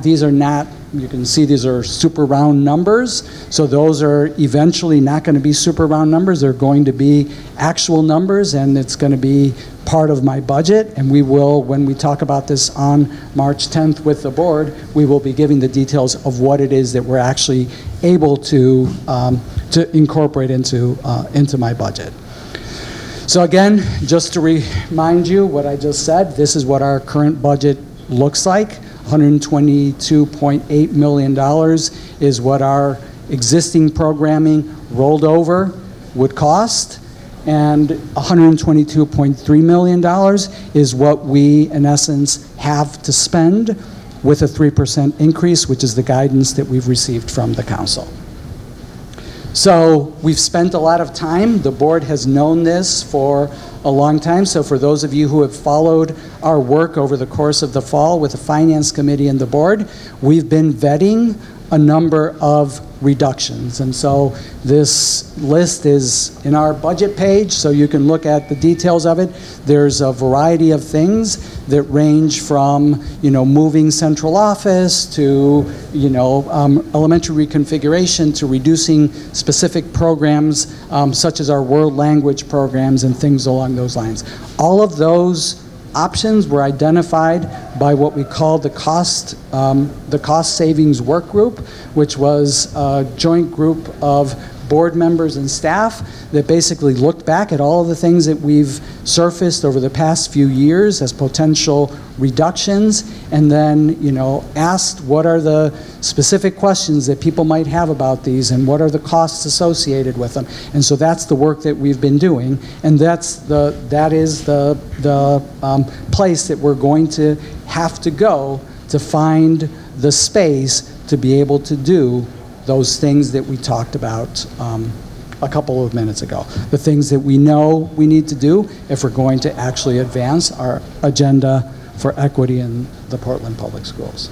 These are not, you can see these are super round numbers, so those are eventually not going to be super round numbers. They're going to be actual numbers, and it's going to be part of my budget, and we will, when we talk about this on March 10th with the board, we will be giving the details of what it is that we're actually able to incorporate into my budget. So again, just to remind you what I just said, this is what our current budget looks like. $122.8 million is what our existing programming rolled over would cost, and $122.3 million is what we, in essence, have to spend with a 3% increase, which is the guidance that we've received from the council. So we've spent a lot of time. The board has known this for a long time. So for those of you who have followed our work over the course of the fall with the Finance Committee and the board, we've been vetting a number of reductions. And so this list is in our budget page, so you can look at the details of it. There's a variety of things that range from, moving central office to, elementary reconfiguration to reducing specific programs such as our world language programs and things along those lines. All of those options were identified by what we call the cost savings work group, which was a joint group of board members and staff that basically looked back at all of the things that we've surfaced over the past few years as potential reductions, and then asked what are the specific questions that people might have about these and what are the costs associated with them. And so that's the work that we've been doing, and that is the place that we're going to have to go to find the space to be able to do those things that we talked about a couple of minutes ago. The things that we know we need to do if we're going to actually advance our agenda for equity in the Portland Public Schools.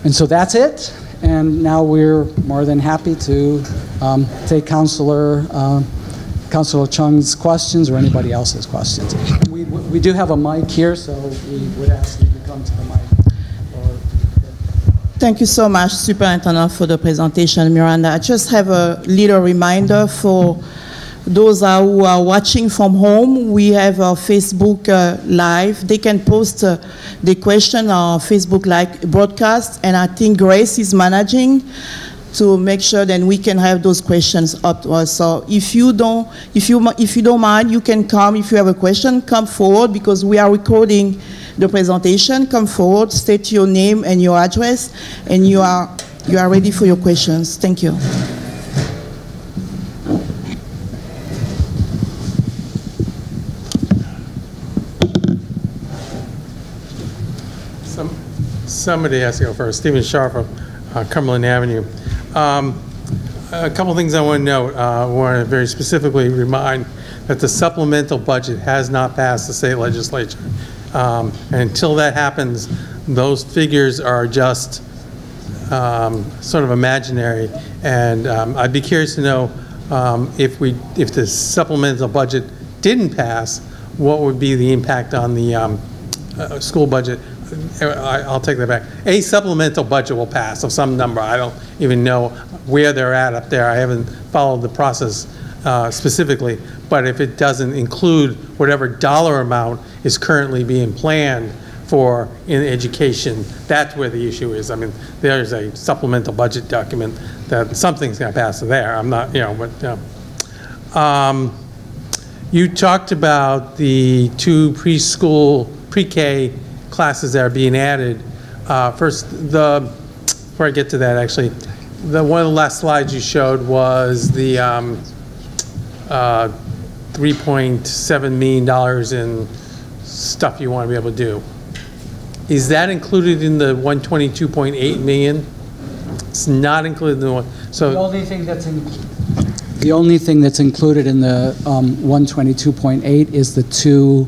And so that's it. And now we're more than happy to take Councilor Chung's questions or anybody else's questions. We do have a mic here, so we would ask you to come to the mic. Thank you so much, Superintendent, for the presentation, Miranda. I just have a little reminder for those who are watching from home. We have our Facebook Live. They can post the question on our Facebook Live broadcast, and I think Grace is managing to make sure that we can have those questions up to us. So if you don't mind, you can come. If you have a question, come forward, because we are recording the presentation. Come forward, state your name and your address, and you are ready for your questions. Thank you. Somebody has to go first. Stephen Sharp of Cumberland Avenue. A couple things I want to note. I want to very specifically remind that the supplemental budget has not passed the state legislature. And until that happens, those figures are just sort of imaginary. And I'd be curious to know if the supplemental budget didn't pass, what would be the impact on the school budget? I'll take that back. A supplemental budget will pass of some number. I don't even know where they're at up there. I haven't followed the process specifically. But if it doesn't include whatever dollar amount is currently being planned for in education, that's where the issue is. I mean, there's a supplemental budget document that something's going to pass there. I'm not, but you talked about the 2 preschool, pre-K classes that are being added. First, before I get to that, actually, one of the last slides you showed was the $3.7 million in stuff you want to be able to do. Is that included in the 122.8 million? It's not included in the one. So the only thing that's included in the 122.8 is the 2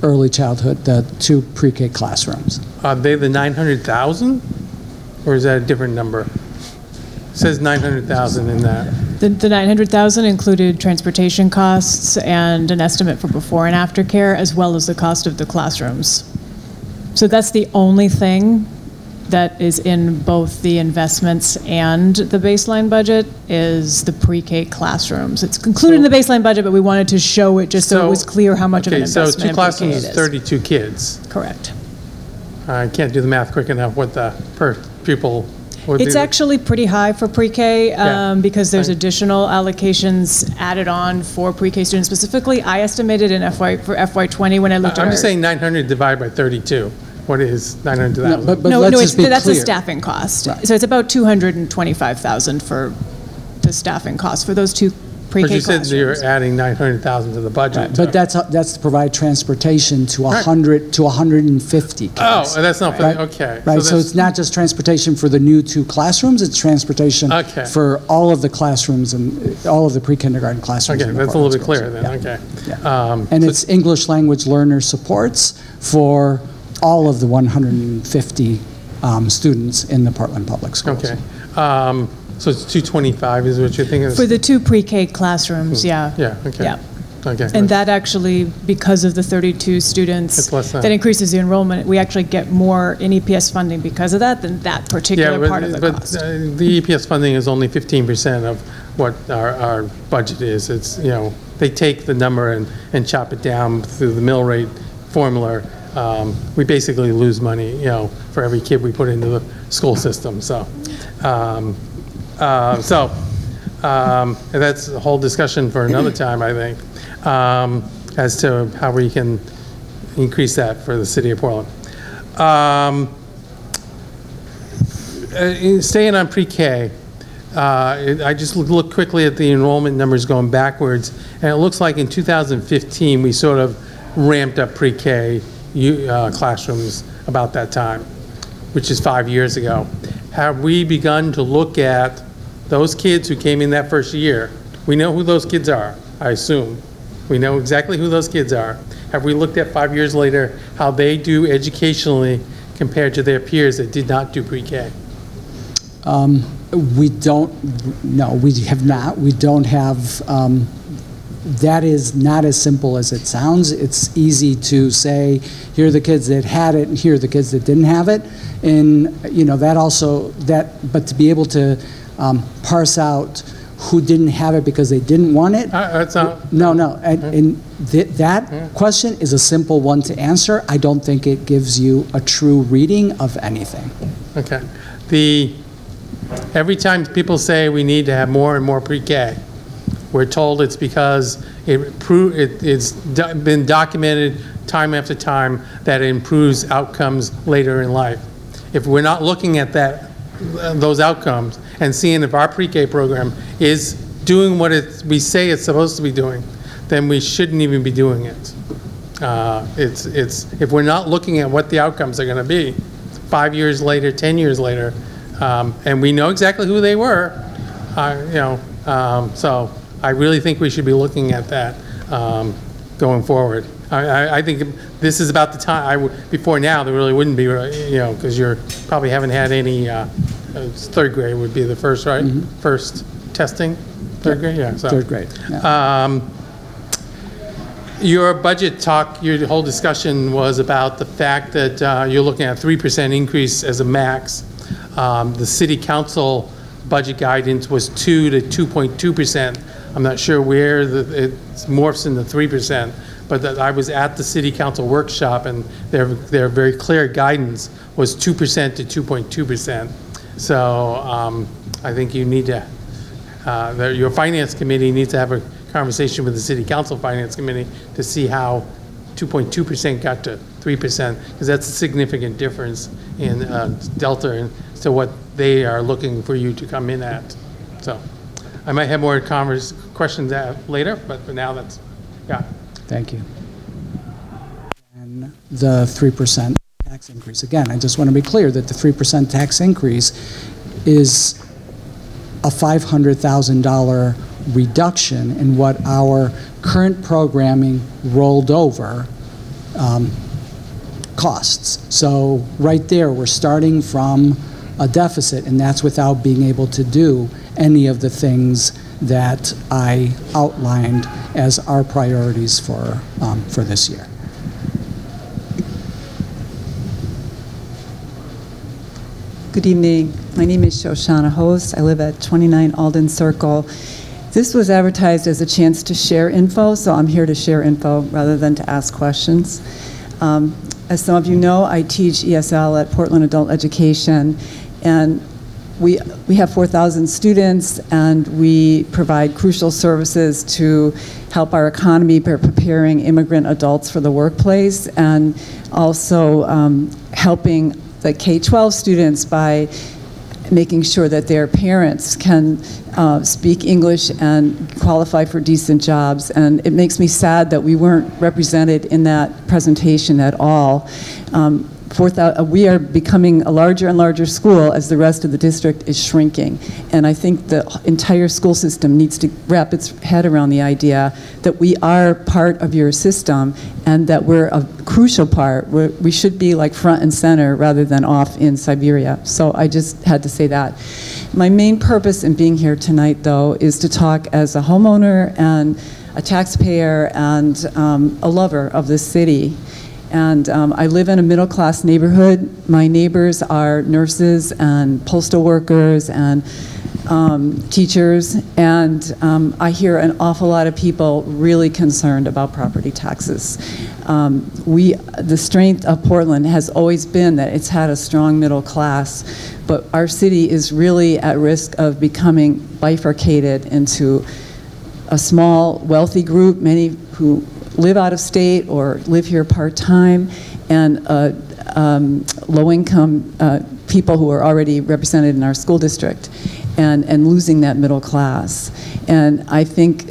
early childhood, the 2 pre-K classrooms. Are they the 900,000, or is that a different number? It says 900,000 in that. The 900,000 included transportation costs and an estimate for before and after care, as well as the cost of the classrooms. So that's the only thing that is in both the investments and the baseline budget is the pre-K classrooms. It's included in the baseline budget, but we wanted to show it just so it was clear how much of an investment so 2 classrooms is 32 kids. Correct. I can't do the math quick enough what the per pupil would be. It's actually pretty high for pre-K because there's additional allocations added on for pre-K students specifically. I estimated in for FY20 when I looked at I'm just saying 900 divided by 32. What is 900,000? That's a staffing cost. Right. So it's about 225,000 for the staffing cost for those 2 pre-K But you said classrooms. you're adding 900,000 to the budget. Right, but that's to provide transportation to 100 to 150 kids. Oh, that's not for, Right. okay. Right, so that's- it's not just transportation for the new 2 classrooms, it's transportation Okay. for all of the classrooms and all of the pre-kindergarten classrooms. Okay, in the that's a little bit Portland clearer schools. then, Yeah. okay. Yeah. And So- it's English language learner supports for all of the 150 students in the Portland Public Schools. Okay. So it's 225 is what you're thinking? For the 2 pre-K classrooms, yeah. Yeah, okay. Yeah. Okay. And that actually, because of the 32 students, It's less than- that increases the enrollment, we actually get more in EPS funding because of that than that particular part of the cost. The EPS funding is only 15% of what our budget is. It's, you know, they take the number and chop it down through the mill rate formula. We basically lose money, you know, for every kid we put into the school system, so. And that's a whole discussion for another time, I think, as to how we can increase that for the city of Portland. Staying on pre-K, I just looked quickly at the enrollment numbers going backwards, and it looks like in 2015, we sort of ramped up pre-K classrooms about that time, which is 5 years ago. Have we begun to look at those kids who came in that first year? We know who those kids are, I assume. We know exactly who those kids are. Have we looked at 5 years later how they do educationally compared to their peers that did not do pre-K? We don't, no, we have not. We don't have, that is not as simple as it sounds. It's easy to say, here are the kids that had it, and here are the kids that didn't have it. And, you know, that also, but to be able to parse out who didn't have it because they didn't want it. That's not, No, and that question is a simple one to answer. I don't think it gives you a true reading of anything. okay. Every time people say we need to have more and more pre-K, we're told it's because it's been documented time after time that it improves outcomes later in life. If we're not looking at those outcomes and seeing if our pre-K program is doing what we say it's supposed to be doing, then we shouldn't even be doing it. If we're not looking at what the outcomes are going to be 5 years later, 10 years later, and we know exactly who they were, so I really think we should be looking at that going forward. I think this is about the time, before now, there really wouldn't be, because you probably haven't had any, third grade would be the first, right? Mm-hmm. First testing, third grade, yeah. So. Third grade, yeah. Your budget talk, your whole discussion was about the fact that you're looking at a 3% increase as a max. The city council budget guidance was 2 to 2.2%. I'm not sure where it morphs into 3%, but I was at the city council workshop, and their very clear guidance was 2% to 2.2%. So I think you need to, your finance committee needs to have a conversation with the city council finance committee to see how 2.2% got to 3%, because that's a significant difference in delta to what they are looking for you to come in at. So I might have more questions later, but for now, yeah. Thank you. And the 3% tax increase. Again, I just want to be clear that the 3% tax increase is a $500,000 reduction in what our current programming rolled over costs. So right there, we're starting from a deficit, and that's without being able to do any of the things that I outlined as our priorities for this year. Good evening. My name is Shoshana Host. I live at 29 Alden Circle. This was advertised as a chance to share info, so I'm here to share info rather than to ask questions. As some of you know, I teach ESL at Portland Adult Education, and we have 4,000 students, and we provide crucial services to help our economy by preparing immigrant adults for the workplace, and also helping the K-12 students by making sure that their parents can speak English and qualify for decent jobs. And it makes me sad that we weren't represented in that presentation at all. We are becoming a larger and larger school as the rest of the district is shrinking. And I think the entire school system needs to wrap its head around the idea that we are part of your system and that we're a crucial part. We should be like front and center rather than off in Siberia. So I just had to say that. My main purpose in being here tonight, though, is to talk as a homeowner and a taxpayer and a lover of this city. And I live in a middle-class neighborhood. My neighbors are nurses and postal workers and teachers, and I hear an awful lot of people really concerned about property taxes. The strength of Portland has always been that it's had a strong middle class, but our city is really at risk of becoming bifurcated into a small, wealthy group, many who live out of state or live here part-time, and low-income people who are already represented in our school district, and losing that middle class. And I think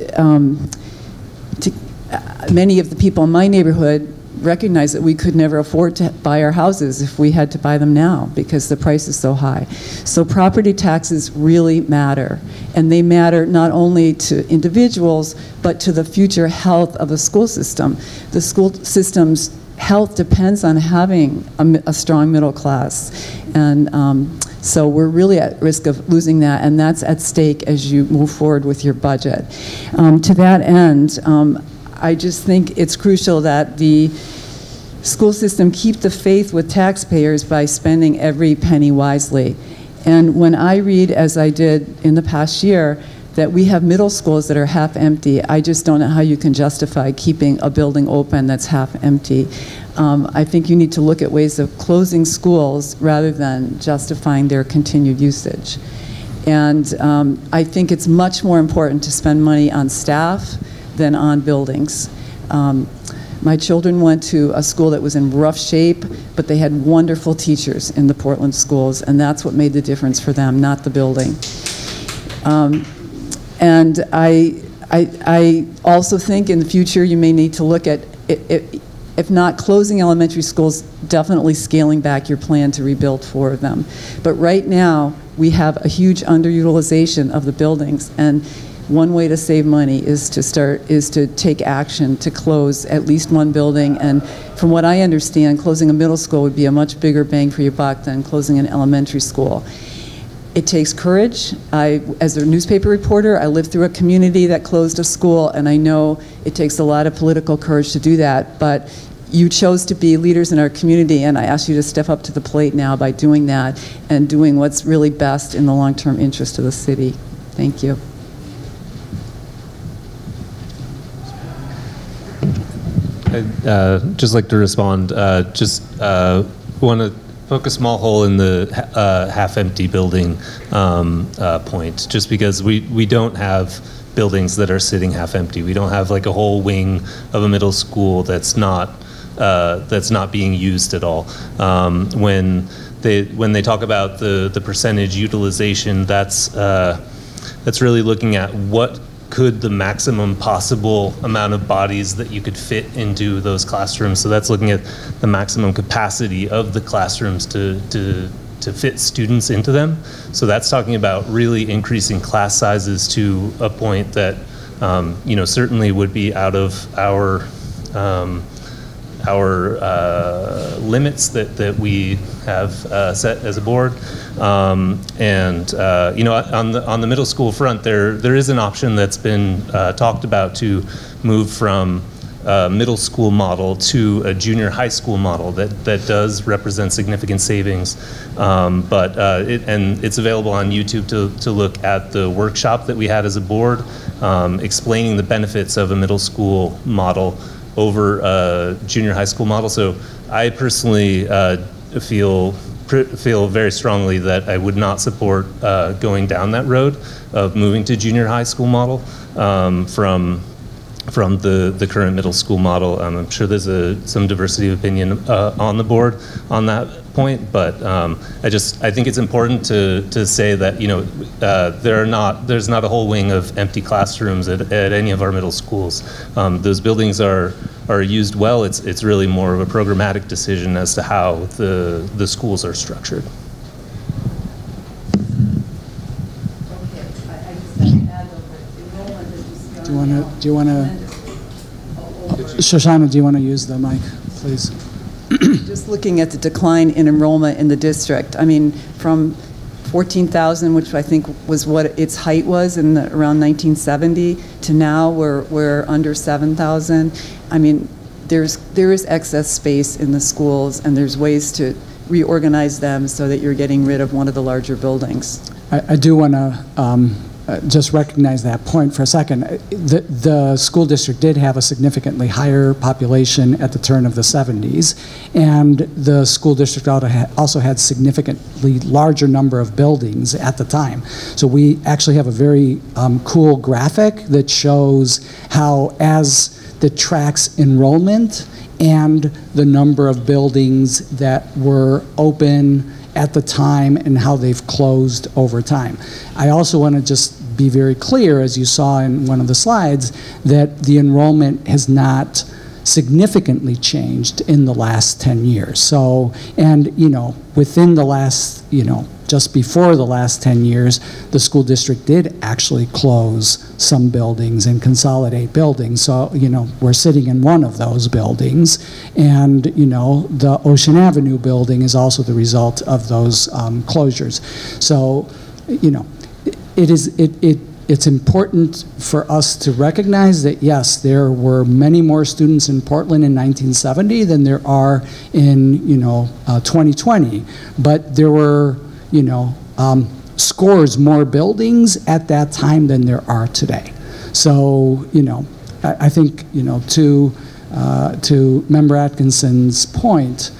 many of the people in my neighborhood recognize that we could never afford to buy our houses if we had to buy them now because the price is so high. So property taxes really matter, and they matter not only to individuals but to the future health of the school system. The school system's health depends on having a strong middle class, and so we're really at risk of losing that, and that's at stake as you move forward with your budget. To that end, I just think it's crucial that the school system keep the faith with taxpayers by spending every penny wisely. And when I read, as I did in the past year, that we have middle schools that are half empty, I just don't know how you can justify keeping a building open that's half empty. I think you need to look at ways of closing schools rather than justifying their continued usage. And I think it's much more important to spend money on staff than on buildings. My children went to a school that was in rough shape, but they had wonderful teachers in the Portland schools, and that's what made the difference for them, not the building. And I also think in the future you may need to look at, if not closing elementary schools, definitely scaling back your plan to rebuild 4 of them. But right now, we have a huge underutilization of the buildings, and one way to save money is to take action to close at least 1 building. And from what I understand, closing a middle school would be a much bigger bang for your buck than closing an elementary school. It takes courage. As a newspaper reporter, I lived through a community that closed a school, and I know it takes a lot of political courage to do that, but you chose to be leaders in our community, and I ask you to step up to the plate now by doing that and doing what's really best in the long-term interest of the city. Thank you. I'd just like to respond. Want to poke a small hole in the half-empty building point, just because we don't have buildings that are sitting half-empty. We don't have like a whole wing of a middle school that's not being used at all. When they talk about the percentage utilization, that's really looking at what could the maximum possible amount of bodies that you could fit into those classrooms. So that's looking at the maximum capacity of the classrooms to fit students into them. So that's talking about really increasing class sizes to a point that certainly would be out of our limits that we have set as a board. On the middle school front, there is an option that's been talked about to move from a middle school model to a junior high school model that does represent significant savings. It's available on YouTube to look at the workshop that we had as a board, explaining the benefits of a middle school model over a junior high school model. So I personally feel very strongly that I would not support going down that road of moving to junior high school model from from the current middle school model. I'm sure there's some diversity of opinion on the board on that point, but I think it's important to say that, you know, there's not a whole wing of empty classrooms at any of our middle schools. Those buildings are used well. It's really more of a programmatic decision as to how the schools are structured. Do you want to, Shoshana, do you want to use the mic, please? Just looking at the decline in enrollment in the district, I mean, from 14,000, which I think was what its height was in around 1970, to now we're under 7,000. I mean, there is excess space in the schools, and there's ways to reorganize them so that you're getting rid of one of the larger buildings. I do want to just recognize that point for a second. The school district did have a significantly higher population at the turn of the 70s, and the school district also had significantly larger number of buildings at the time. So we actually have a very cool graphic that shows how, as that tracks enrollment and the number of buildings that were open at the time and how they've closed over time. I also want to just be very clear, as you saw in one of the slides, that the enrollment has not significantly changed in the last 10 years. So, and you know, within the last, you know, just before the last 10 years, the school district did actually close some buildings and consolidate buildings. So, you know, we're sitting in one of those buildings, and, you know, the Ocean Avenue building is also the result of those closures. So, you know, it's important for us to recognize that, yes, there were many more students in Portland in 1970 than there are in, you know, 2020. But there were, you know, scores more buildings at that time than there are today. So, you know, I think, you know, to Member Atkinson's point,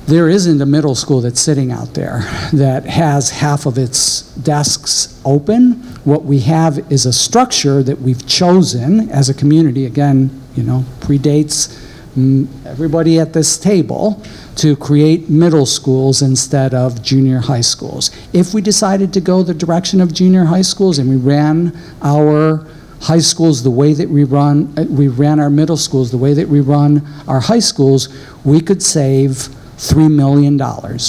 there isn't a middle school that's sitting out there that has half of its desks open. What we have is a structure that we've chosen as a community, again, you know, predates everybody at this table, to create middle schools instead of junior high schools. If we decided to go the direction of junior high schools and we ran our high schools the way that we ran our middle schools the way that we run our high schools, we could save $3 million,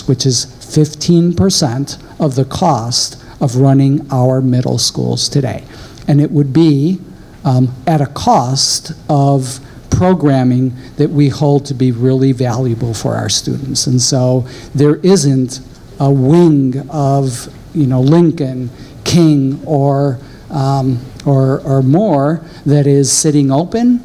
which is 15% of the cost of running our middle schools today. And it would be at a cost of programming that we hold to be really valuable for our students. And so there isn't a wing of, you know, Lincoln, King, or Moore that is sitting open.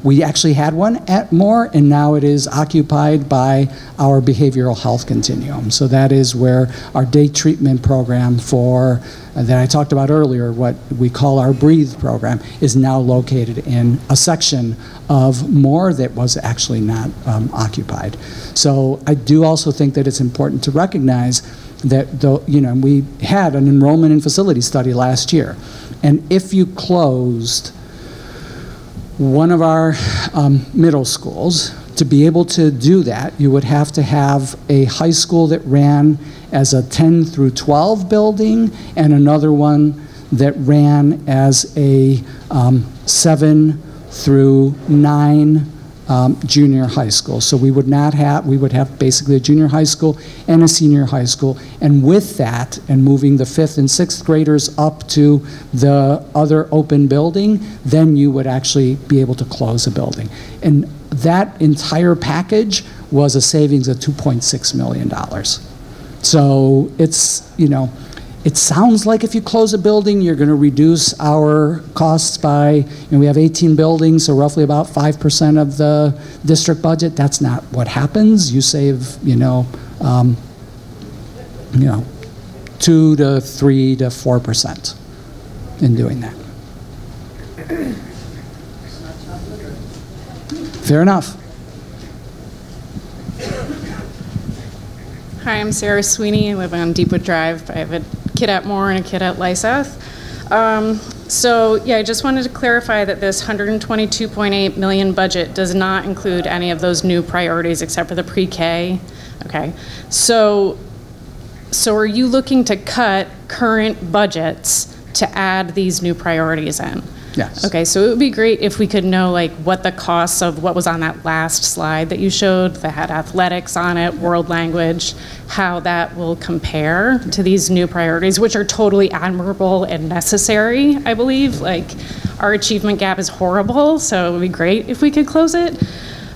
We actually had one at Moore, and now it is occupied by our behavioral health continuum. So that is where our day treatment program for, that I talked about earlier, what we call our Breathe program, is now located in a section of Moore that was actually not occupied. So I do also think that it's important to recognize that, you know, we had an enrollment and facility study last year, and if you closed one of our middle schools, to be able to do that, you would have to have a high school that ran as a 10 through 12 building and another one that ran as a 7 through 9 junior high school. So we would have basically a junior high school and a senior high school. And with that, and moving the 5th and 6th graders up to the other open building, then you would actually be able to close a building. And that entire package was a savings of $2.6 million. So it's, you know, it sounds like if you close a building, you're going to reduce our costs by, you know, we have 18 buildings, so roughly about 5% of the district budget. That's not what happens. You save, you know, 2 to 3 to 4% in doing that. Fair enough. Hi, I'm Sarah Sweeney. I live on Deepwood Drive. I have a kid at Moore and a kid at Lysouth. So yeah, I just wanted to clarify that this 122.8 million budget does not include any of those new priorities except for the pre-K. Okay, so are you looking to cut current budgets to add these new priorities in? Yes. Okay, so it would be great if we could know like what the costs of what was on that last slide that you showed that had athletics on it, world language, how that will compare to these new priorities, which are totally admirable and necessary, I believe. Like, our achievement gap is horrible, so it would be great if we could close it.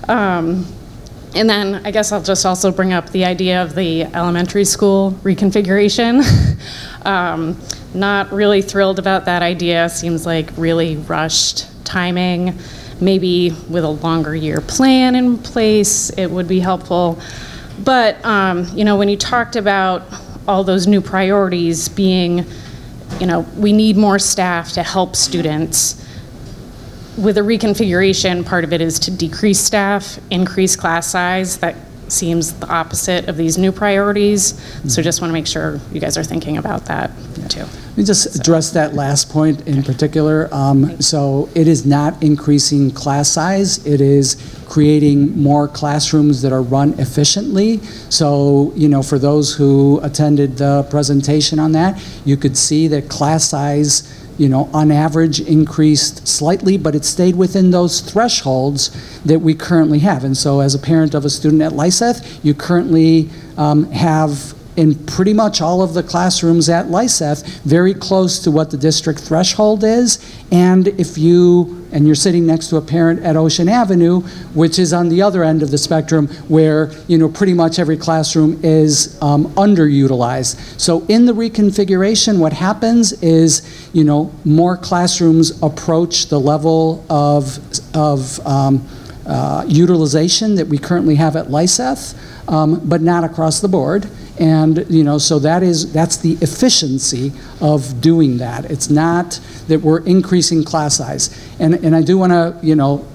And then I guess I'll just also bring up the idea of the elementary school reconfiguration. Not really thrilled about that idea. Seems like really rushed timing. Maybe with a longer year plan in place, it would be helpful. But, you know, when you talked about all those new priorities being, you know, we need more staff to help students. With a reconfiguration, part of it is to decrease staff, increase class size. That seems the opposite of these new priorities. So just want to make sure you guys are thinking about that too. Let me just address that last point in particular. So it is not increasing class size. It is creating more classrooms that are run efficiently. So, you know, for those who attended the presentation on that, you could see that class size, you know, on average increased slightly, but it stayed within those thresholds that we currently have. And so as a parent of a student at Lyseth, you currently have in pretty much all of the classrooms at Lyseth very close to what the district threshold is. And if you're sitting next to a parent at Ocean Avenue, which is on the other end of the spectrum, where, you know, pretty much every classroom is underutilized. So in the reconfiguration, what happens is, you know, more classrooms approach the level of utilization that we currently have at Lyseth, but not across the board. And, you know, so that's the efficiency of doing that. It's not that we're increasing class size. And I do want to, you know,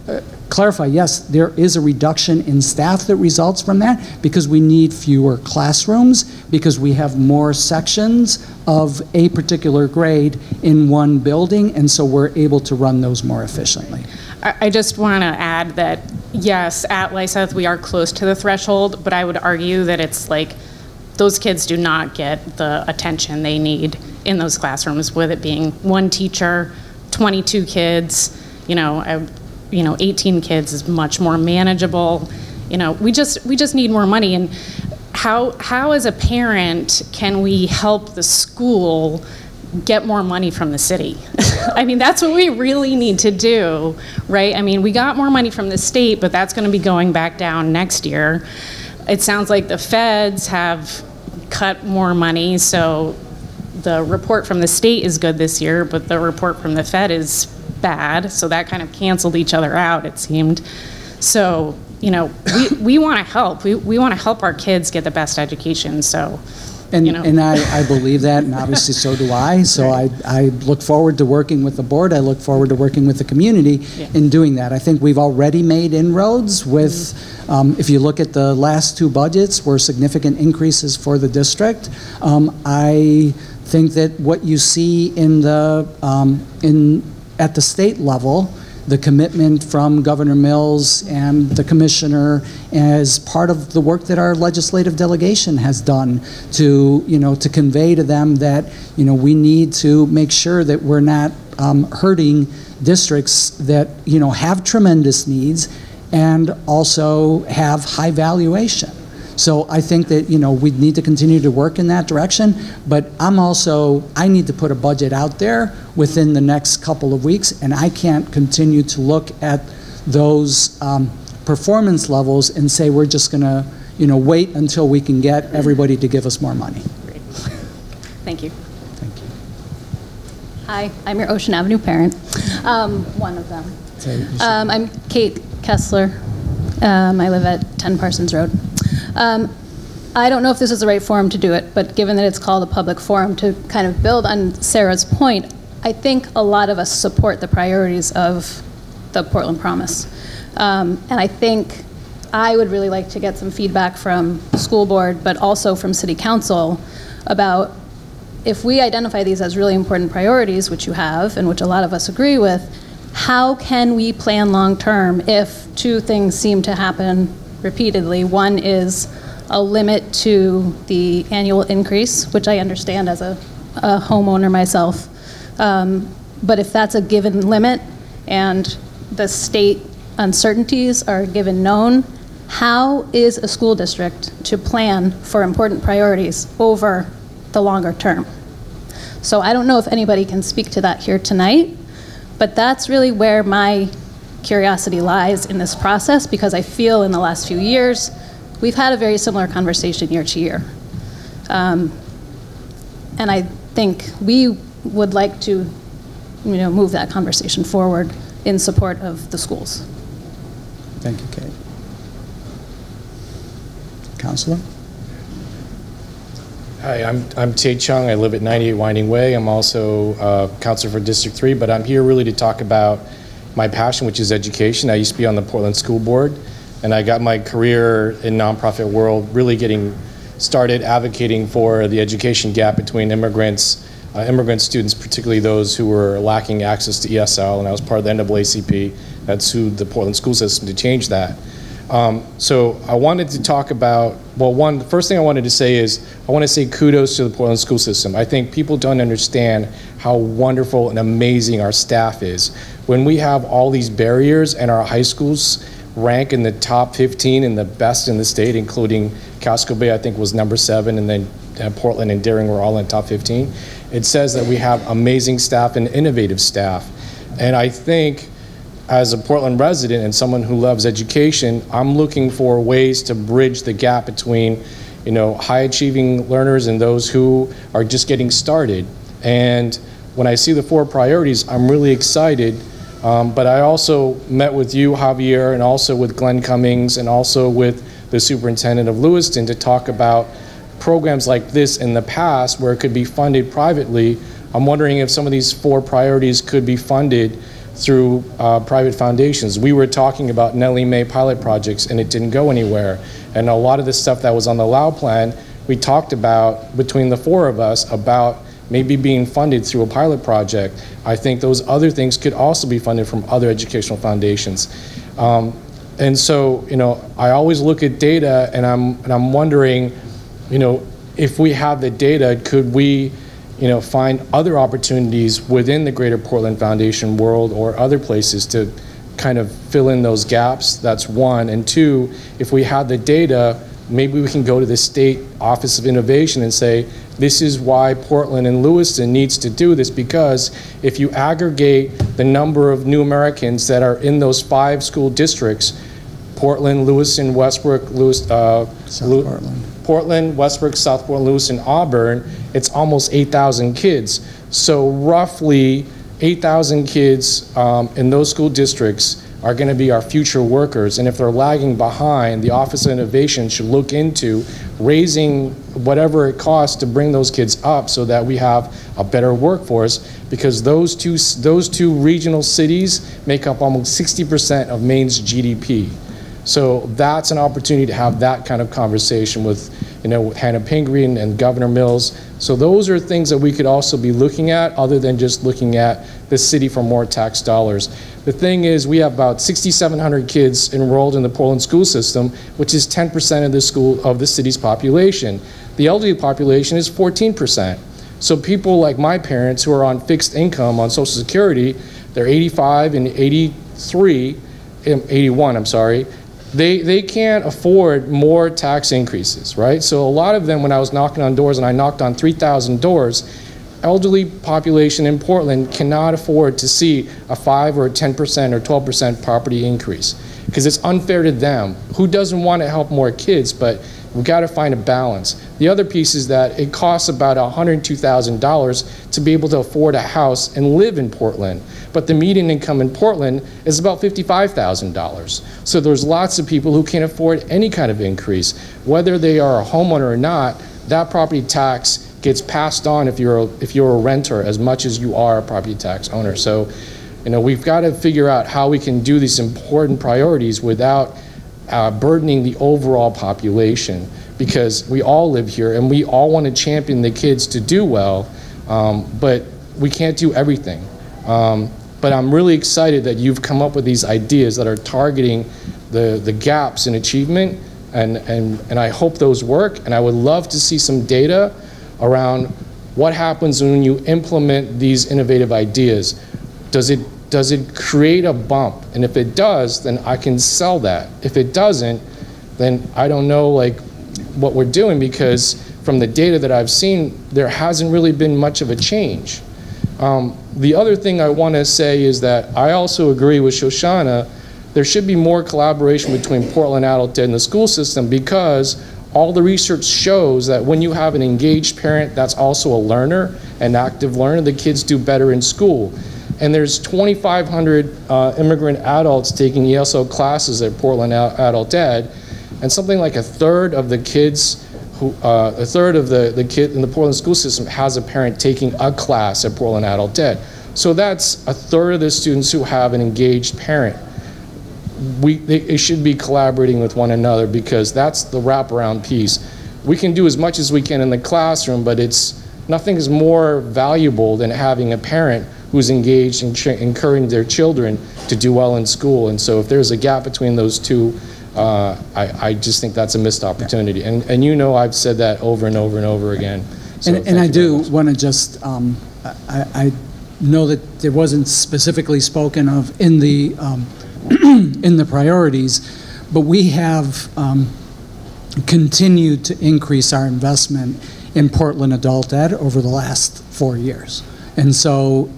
clarify, yes, there is a reduction in staff that results from that because we need fewer classrooms, because we have more sections of a particular grade in one building, and so we're able to run those more efficiently. I just want to add that, yes, at Lyseth we are close to the threshold, but I would argue that it's like those kids do not get the attention they need in those classrooms, with it being one teacher, 22 kids, you know, 18 kids is much more manageable. You know, we just need more money. And how as a parent can we help the school get more money from the city? I mean, that's what we really need to do, right? I mean, we got more money from the state, but that's going to be going back down next year. It sounds like the feds have cut more money, so the report from the state is good this year, but the report from the Fed is bad, so that kind of canceled each other out, it seemed. So, you know, we want to help. We want to help our kids get the best education, so, and, you know. And I believe that, and obviously so do I. So right. I look forward to working with the board. I look forward to working with the community in doing that. I think we've already made inroads with, if you look at the last two budgets, were significant increases for the district. I think that what you see in the, at the state level, the commitment from Governor Mills and the commissioner as part of the work that our legislative delegation has done to, you know, to convey to them that, you know, we need to make sure that we're not hurting districts that, you know, have tremendous needs and also have high valuation. So I think that, you know, we need to continue to work in that direction, but I need to put a budget out there within the next couple of weeks, and I can't continue to look at those performance levels and say we're just going to, you know, wait until we can get everybody to give us more money. Great. Thank you. Thank you. Hi, I'm your Ocean Avenue parent, one of them. I'm Kate Kessler. I live at 10 Parsons Road. I don't know if this is the right forum to do it, but given that it's called a public forum, to kind of build on Sarah's point, I think a lot of us support the priorities of the Portland Promise. And I think I would really like to get some feedback from the school board, but also from City Council about if we identify these as really important priorities, which you have, and which a lot of us agree with, how can we plan long-term if two things seem to happen repeatedly? One is a limit to the annual increase, which I understand as a homeowner myself. But if that's a given limit and the state uncertainties are given known, how is a school district to plan for important priorities over the longer term? So I don't know if anybody can speak to that here tonight, but that's really where my curiosity lies in this process, because I feel in the last few years, we've had a very similar conversation year to year. And I think we would like to, move that conversation forward in support of the schools. Thank you, Kate. Councilor? Hi, I'm Tate Chung. I live at 98 Winding Way. I'm also counselor for District 3, but I'm here really to talk about my passion, which is education. I used to be on the Portland School Board, and I got my career in nonprofit world really getting started advocating for the education gap between immigrant students, particularly those who were lacking access to ESL, and I was part of the NAACP that sued the Portland school system to change that. So I wanted to talk about, well, the first thing I wanted to say is, I want to say kudos to the Portland school system. I think people don't understand how wonderful and amazing our staff is. When we have all these barriers and our high schools rank in the top 15 and the best in the state, including Casco Bay, I think was number 7, and then Portland and Deering were all in the top 15. It says that we have amazing staff and innovative staff. And I think, as a Portland resident and someone who loves education, I'm looking for ways to bridge the gap between, high achieving learners and those who are just getting started. And when I see the 4 priorities, I'm really excited. But I also met with you, Javier, and also with Glenn Cummings, and also with the superintendent of Lewiston to talk about programs like this in the past where it could be funded privately. I'm wondering if some of these 4 priorities could be funded through private foundations. We were talking about Nellie Mae pilot projects and it didn't go anywhere. And a lot of the stuff that was on the LAU plan, we talked about between the 4 of us about maybe being funded through a pilot project. I think those other things could also be funded from other educational foundations. And so, I always look at data and I'm wondering, if we have the data, could we find other opportunities within the Greater Portland Foundation world or other places to kind of fill in those gaps? That's 1. And 2, if we have the data, maybe we can go to the State Office of Innovation and say, this is why Portland and Lewiston needs to do this, because if you aggregate the number of new Americans that are in those 5 school districts, Portland, Lewiston, Westbrook, Portland, Westbrook, South Portland, Lewiston, Auburn, it's almost 8,000 kids. So roughly 8,000 kids in those school districts are going to be our future workers. And if they're lagging behind, the Office of Innovation should look into raising whatever it costs to bring those kids up so that we have a better workforce, because those two regional cities make up almost 60% of Maine's GDP. So that's an opportunity to have that kind of conversation with, with Hannah Pingree and Governor Mills. So those are things that we could also be looking at, other than just looking at the city for more tax dollars. The thing is, we have about 6,700 kids enrolled in the Portland school system, which is 10% of the city's population. The elderly population is 14%. So people like my parents who are on fixed income on Social Security, they're 85 and 81, I'm sorry. They can't afford more tax increases, right? So a lot of them, when I was knocking on doors, and I knocked on 3,000 doors, elderly population in Portland cannot afford to see a 5 or 10% or 12% property increase, because it's unfair to them. Who doesn't want to help more kids? But we've got to find a balance. The other piece is that it costs about $102,000 to be able to afford a house and live in Portland. But the median income in Portland is about $55,000. So there's lots of people who can't afford any kind of increase. Whether they are a homeowner or not, that property tax gets passed on if you're a renter as much as you are a property tax owner. So, we've got to figure out how we can do these important priorities without burdening the overall population, because we all live here and we all want to champion the kids to do well, but we can't do everything. But I'm really excited that you've come up with these ideas that are targeting the gaps in achievement, and I hope those work, and I would love to see some data around what happens when you implement these innovative ideas. Does it create a bump? And if it does, then I can sell that. If it doesn't, then I don't know like what we're doing, because from the data that I've seen, there hasn't really been much of a change. The other thing I want to say is that I also agree with Shoshana. There should be more collaboration between Portland Adult Ed and the school system, because all the research shows that when you have an engaged parent that's also a learner, an active learner, the kids do better in school. And there's 2,500 immigrant adults taking ESL classes at Portland Adult Ed, and something like a third of the kids the kid in the Portland school system has a parent taking a class at Portland Adult Ed. So that's a third of the students who have an engaged parent. They should be collaborating with one another, because that's the wraparound piece. We can do as much as we can in the classroom, but nothing is more valuable than having a parent who's engaged in encouraging their children to do well in school. And so if there's a gap between those two, I just think that's a missed opportunity. And you know, I've said that over and over and over again. So and I do want to just, I know that there wasn't specifically spoken of in the in the priorities, but we have continued to increase our investment in Portland Adult Ed over the last 4 years. And so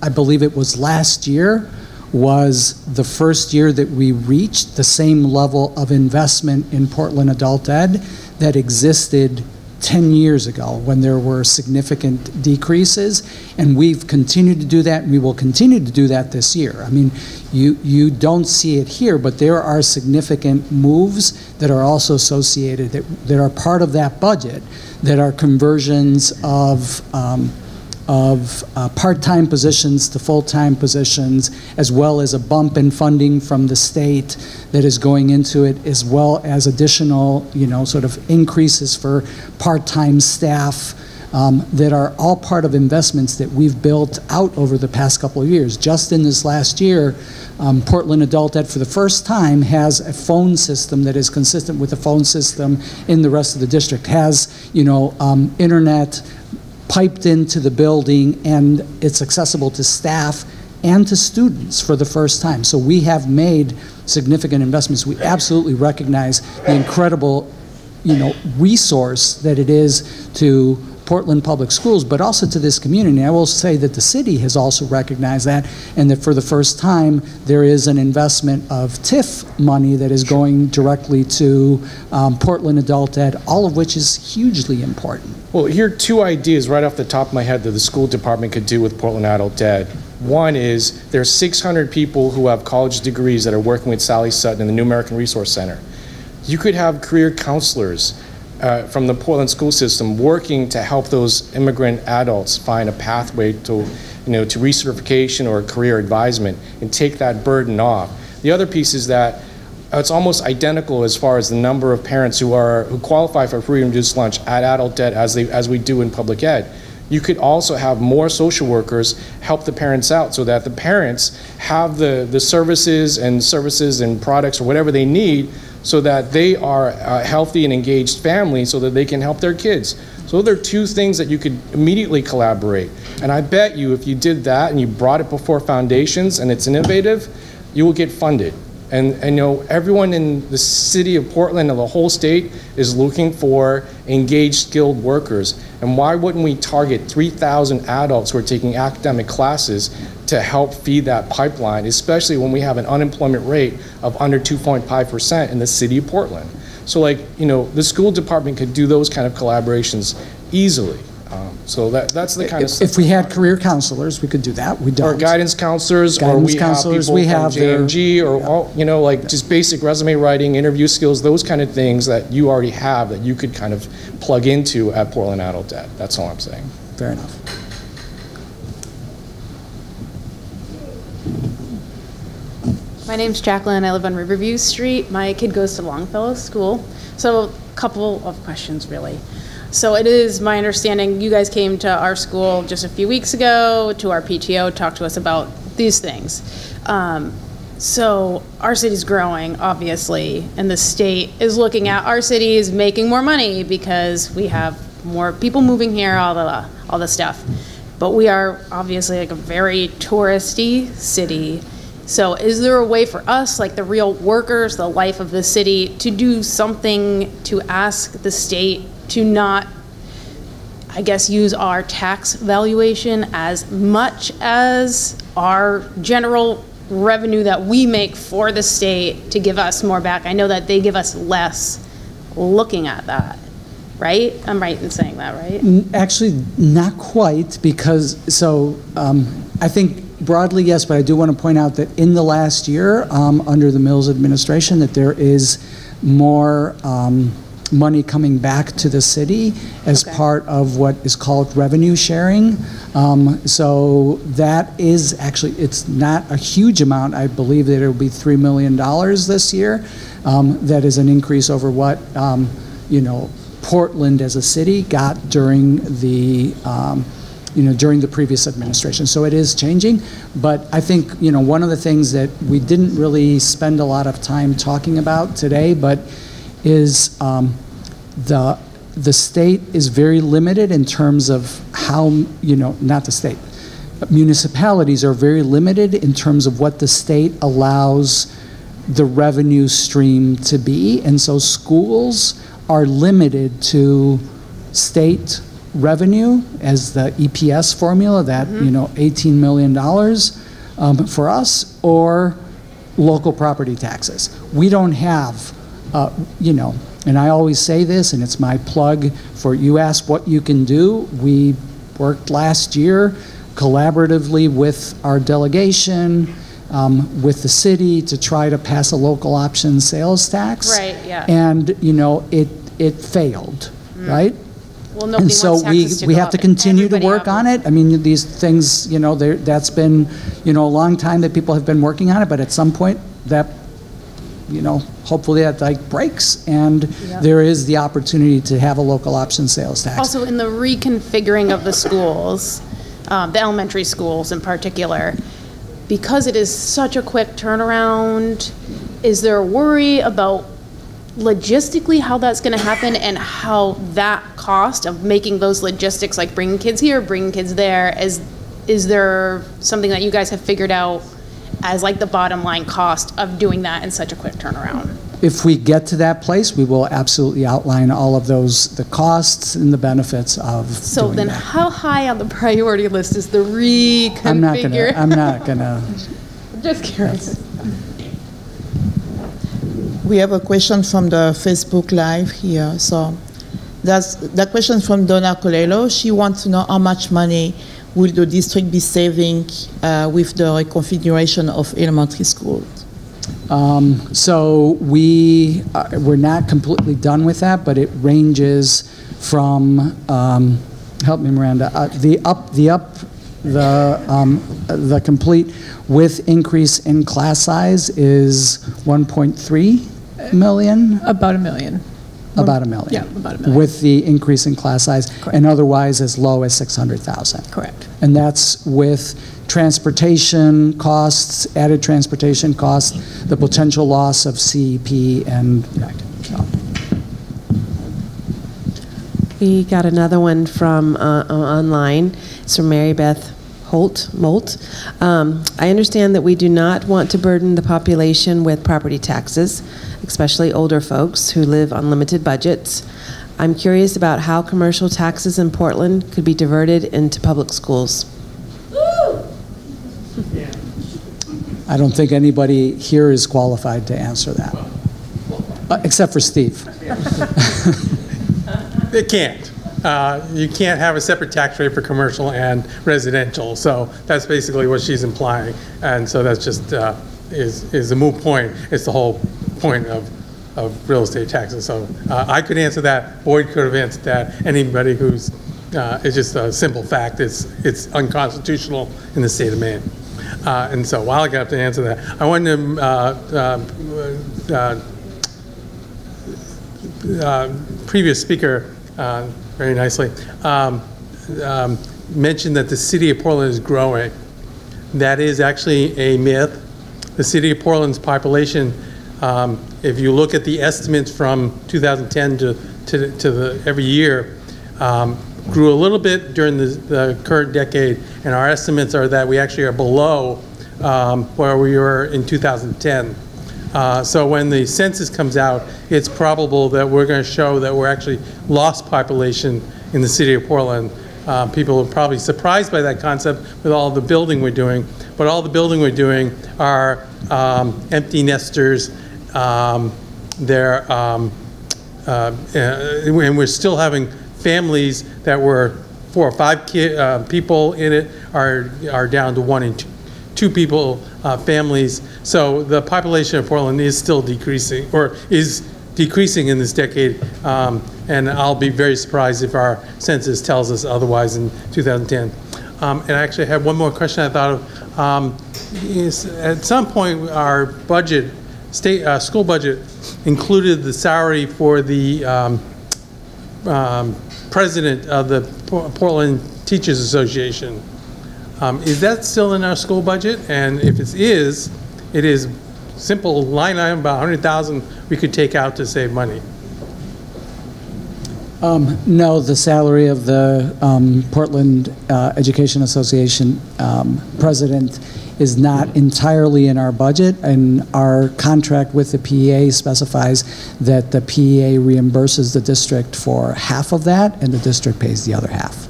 I believe it was last year, was the first year that we reached the same level of investment in Portland Adult Ed that existed 10 years ago, when there were significant decreases, and we've continued to do that, and we will continue to do that this year. I mean, you don't see it here, but there are significant moves that are also associated, that are part of that budget, that are conversions of part-time positions to full-time positions, as well as a bump in funding from the state that is going into it, as well as additional, sort of increases for part-time staff, that are all part of investments that we've built out over the past couple of years. Just in this last year, Portland Adult Ed, for the first time, has a phone system that is consistent with the phone system in the rest of the district, has, internet piped into the building, and it's accessible to staff and to students for the first time. So we have made significant investments. We absolutely recognize the incredible, resource that it is to Portland Public Schools, but also to this community. I will say that the city has also recognized that, and that for the first time, there is an investment of TIF money that is going directly to Portland Adult Ed, all of which is hugely important. Well, here are two ideas right off the top of my head that the school department could do with Portland Adult Ed. One is there's 600 people who have college degrees that are working with Sally Sutton in the New American Resource Center. You could have career counselors from the Portland school system working to help those immigrant adults find a pathway to, to recertification or career advisement, and take that burden off. The other piece is that it's almost identical as far as the number of parents who qualify for free and reduced lunch at Adult Ed as we do in public ed. You could also have more social workers help the parents out, so that the parents have the services and products or whatever they need, so that they are a healthy and engaged family, so that they can help their kids. So there are two things that you could immediately collaborate. And I bet you if you did that and you brought it before foundations and it's innovative, you will get funded. And everyone in the city of Portland and the whole state is looking for engaged, skilled workers. And why wouldn't we target 3,000 adults who are taking academic classes to help feed that pipeline, especially when we have an unemployment rate of under 2.5% in the city of Portland? So the school department could do those kind of collaborations easily. So that's the kind of stuff. If we had career counselors, we could do that. We don't. Or guidance counselors, or we have people from J&G, or just basic resume writing, interview skills, those kind of things that you already have that you could kind of plug into at Portland Adult Ed. That's all I'm saying. Fair enough. My name's Jacqueline. I live on Riverview Street. My kid goes to Longfellow School. So a couple of questions, really. So it is my understanding you guys came to our school just a few weeks ago, to our PTO, talked to us about these things. So our city's growing, obviously, and the state is looking at our city is making more money because we have more people moving here, all the stuff. But we are obviously like a very touristy city. So is there a way for us, like the real workers, the life of the city, to do something to ask the state to not, I guess, use our tax valuation as much as our general revenue that we make for the state to give us more back? I know that they give us less looking at that, right? I'm right in saying that, right? Actually, not quite, because, I think broadly, yes, but I do want to point out that in the last year, under the Mills administration, that there is more money coming back to the city as part of what is called revenue sharing. So that is actually, it's not a huge amount. I believe that it will be $3 million this year. That is an increase over what, Portland as a city got during the, during the previous administration. So it is changing, but I think, one of the things that we didn't really spend a lot of time talking about today, but is the state is very limited in terms of how, not the state, but municipalities are very limited in terms of what the state allows the revenue stream to be. And so schools are limited to state revenue as the EPS formula, that, $18 million for us, or local property taxes. We don't have, and I always say this, and it's my plug for you ask what you can do. We worked last year collaboratively with our delegation, with the city, to try to pass a local option sales tax. Right, yeah. And, it failed, right? Well, nobody And so wants taxes to we go have to up. continue to Everybody work on have it. I mean, these things, that's been, a long time that people have been working on it, but at some point that, hopefully that like breaks, and there is the opportunity to have a local option sales tax. Also, in the reconfiguring of the schools, the elementary schools in particular, because it is such a quick turnaround, is there a worry about logistically how that's going to happen, and how that cost of making those logistics, like bringing kids here, bringing kids there, is there something that you guys have figured out as like the bottom line cost of doing that in such a quick turnaround? If we get to that place, we will absolutely outline all of those, the costs and the benefits of So doing then that. how high on the priority list is the reconfigure? I'm not gonna. Just curious. We have a question from the Facebook Live here. So that's the question from Donna Colello. She wants to know how much money will the district be saving with the reconfiguration of elementary schools? So we're not completely done with that, but it ranges from, help me, Miranda, the complete with increase in class size is 1.3 million? About $1 million. About $1 million. Yeah, about $1 million. With the increase in class size, Correct. and otherwise as low as 600,000. Correct. And that's with transportation costs, added transportation costs, the potential loss of CEP, and We got another one from online. It's from Mary Beth Molt. I understand that we do not want to burden the population with property taxes, especially older folks who live on limited budgets. I'm curious about how commercial taxes in Portland could be diverted into public schools. I don't think anybody here is qualified to answer that, except for Steve. It can't. You can't have a separate tax rate for commercial and residential. So that's basically what she's implying. And so that's just is a moot point. It's the whole point of real estate taxes. So I could answer that. Boyd could have answered that. Anybody who's, it's just a simple fact. It's unconstitutional in the state of Maine. And so while I have to answer that, I wanted to, previous speaker, very nicely, mentioned that the city of Portland is growing. That is actually a myth. The city of Portland's population, if you look at the estimates from 2010 to every year, grew a little bit during the current decade, and our estimates are that we actually are below where we were in 2010. So when the census comes out, it's probable that we're going to show that we're actually lost population in the city of Portland. People are probably surprised by that concept with all the building we're doing, but all the building we're doing are empty nesters. And we're still having families that were 4 or 5 people in it are down to 1 and 2 people families. So the population of Portland is still decreasing, or is decreasing in this decade. And I'll be very surprised if our census tells us otherwise in 2010. And I actually have one more question I thought of. Is at some point our budget, school budget, included the salary for the president of the Portland Teachers Association. Is that still in our school budget? And if it is simple line item, about 100,000 we could take out to save money. No, the salary of the Portland Education Association president is not entirely in our budget, and our contract with the PEA specifies that the PEA reimburses the district for half of that, and the district pays the other half.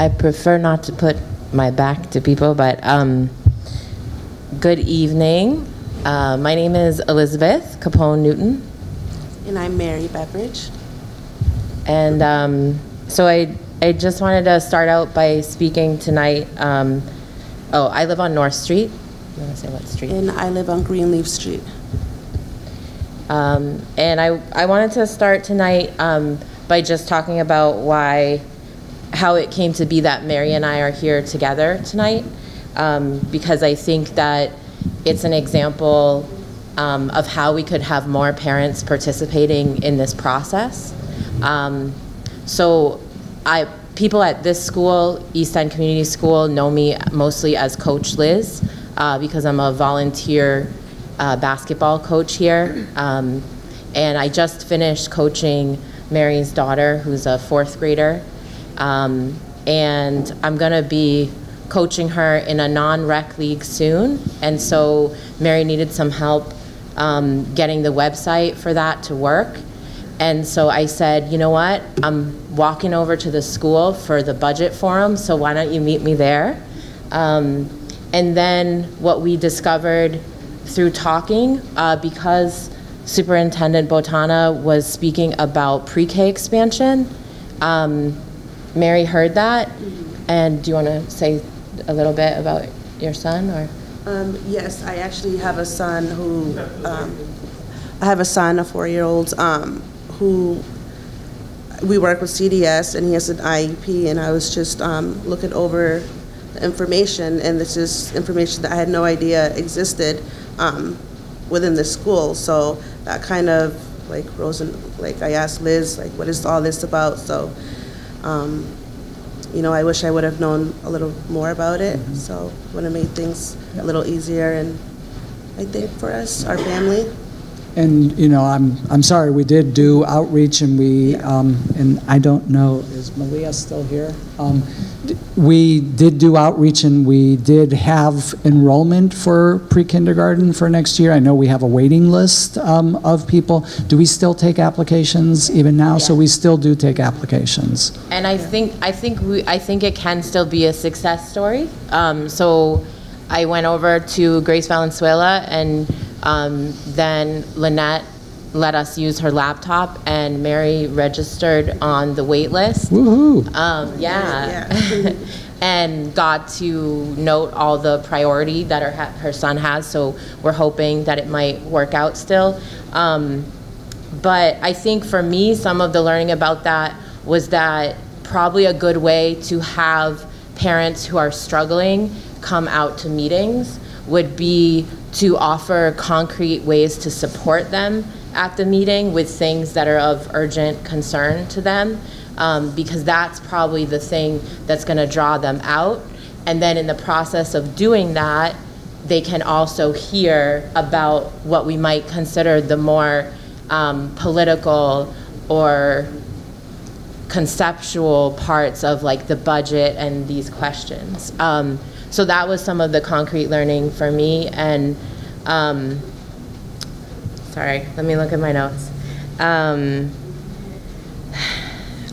I prefer not to put my back to people, but good evening. My name is Elizabeth Capone Newton. And I'm Mary Beveridge. And so I just wanted to start out by speaking tonight. I live on North Street. You want to say what street? And I live on Greenleaf Street. And I wanted to start tonight by just talking about how it came to be that Mary and I are here together tonight, because I think that it's an example of how we could have more parents participating in this process. People at this school, East End Community School, know me mostly as Coach Liz, because I'm a volunteer basketball coach here. And I just finished coaching Mary's daughter, who's a 4th grader. And I'm going to be coaching her in a non-rec league soon. And so Mary needed some help getting the website for that to work. And so I said, you know what, I'm walking over to the school for the budget forum, so why don't you meet me there? And then what we discovered through talking, because Superintendent Botana was speaking about PreK Expansion, Mary heard that. And do you want to say a little bit about your son, or? Yes, I actually have a son who, a 4-year-old, who we work with CDS, and he has an IEP, and I was just looking over the information, and this is information that I had no idea existed within the school. So that kind of rose in, I asked Liz, what is all this about? So, you know, I wish I would have known a little more about it. Mm-hmm. So it would have made things a little easier, and I think for us, our family. And you know, I'm sorry, we did do outreach, and we and I don't know, is Malia still here? We did do outreach, and we did have enrollment for pre-kindergarten for next year. I know we have a waiting list of people. Do we still take applications even now? Yeah. So we still do take applications. And I think it can still be a success story. So I went over to Grace Valenzuela, and then Lynette let us use her laptop, and Mary registered on the wait list. Woohoo! Yeah. And got to note all the priority that her son has, so we're hoping that it might work out still. But I think for me, some of the learning about that was that probably a good way to have parents who are struggling come out to meetings would be to offer concrete ways to support them at the meeting with things that are of urgent concern to them, because that's probably the thing that's going to draw them out. And then in the process of doing that, they can also hear about what we might consider the more political or conceptual parts of like the budget and these questions. So that was some of the concrete learning for me. And sorry, let me look at my notes.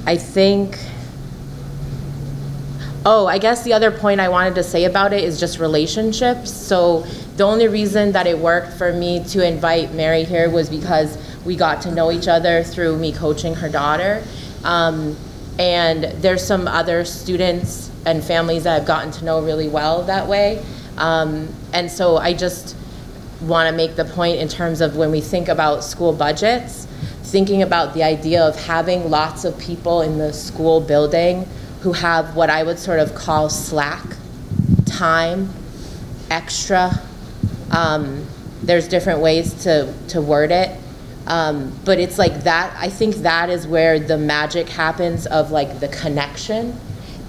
I think, I guess the other point I wanted to say about it is just relationships. So the only reason that it worked for me to invite Mary here was because we got to know each other through me coaching her daughter. And there's some other students and families that I've gotten to know really well that way. And so I just want to make the point in terms of when we think about school budgets, thinking about the idea of having lots of people in the school building who have what I would sort of call slack time, extra. There's different ways to word it. But it's like that, I think that is where the magic happens of like the connection.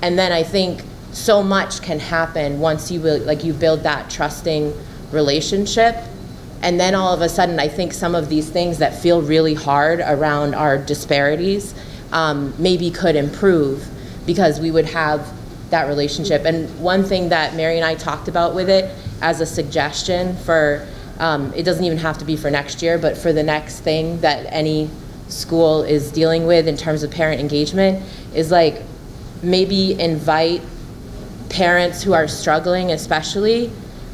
And then I think so much can happen once you build that trusting relationship. And then all of a sudden, I think some of these things that feel really hard around our disparities maybe could improve because we would have that relationship. And one thing that Mary and I talked about with it as a suggestion for, it doesn't even have to be for next year, but for the next thing that any school is dealing with in terms of parent engagement is like maybe invite parents who are struggling especially.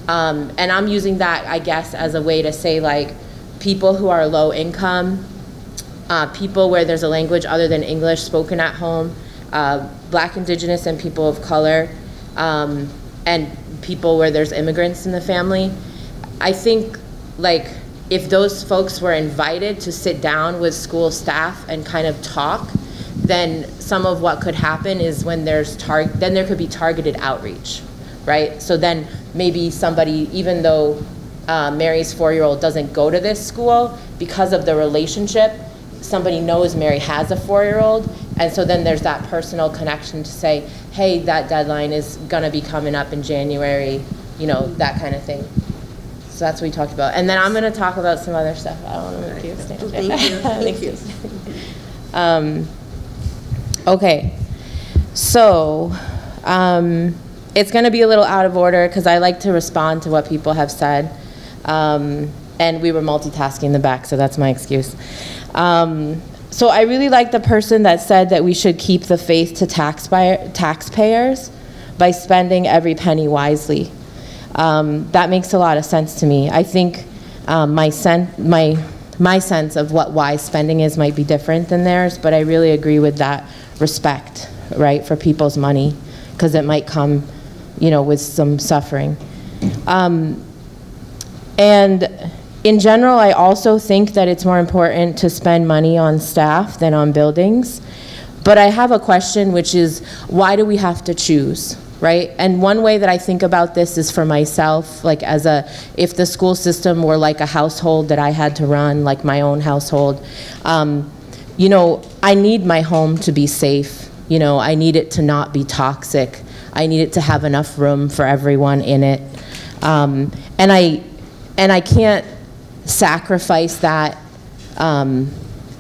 And I'm using that, I guess, as a way to say like people who are low income, people where there's a language other than English spoken at home, Black, Indigenous, and people of color, and people where there's immigrants in the family. I think like if those folks were invited to sit down with school staff and kind of talk, then some of what could happen is when then there could be targeted outreach, right? So then maybe somebody, even though Mary's 4-year-old doesn't go to this school, because of the relationship, somebody knows Mary has a 4-year-old, and so then there's that personal connection to say, hey, that deadline is gonna be coming up in January, you know, that kind of thing. So that's what we talked about. And then I'm gonna talk about some other stuff. I don't want to make you stand. Thank you. Thank you. Okay, so it's going to be a little out of order because I like to respond to what people have said, and we were multitasking in the back, so that's my excuse. So I really like the person that said that we should keep the faith to taxpayers by spending every penny wisely. That makes a lot of sense to me. I think my sense of what wise spending is might be different than theirs, but I really agree with that respect, right, for people's money, because it might come, you know, with some suffering. And in general, I also think that it's more important to spend money on staff than on buildings. But I have a question, which is, why do we have to choose? Right? And one way that I think about this is for myself, like if the school system were like a household that I had to run, like my own household, you know, I need my home to be safe. You know, I need it to not be toxic. I need it to have enough room for everyone in it. And I can't sacrifice that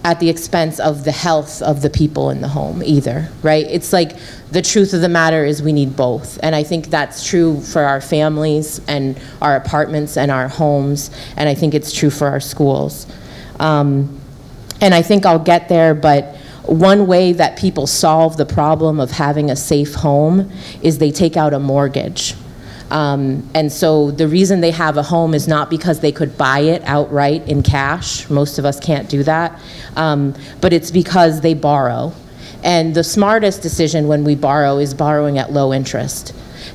at the expense of the health of the people in the home either, right? It's like the truth of the matter is we need both. And I think that's true for our families and our apartments and our homes. And I think it's true for our schools. And I think I'll get there, but one way that people solve the problem of having a safe home is they take out a mortgage. And so the reason they have a home is not because they could buy it outright in cash. Most of us can't do that. But it's because they borrow. And the smartest decision when we borrow is borrowing at low interest.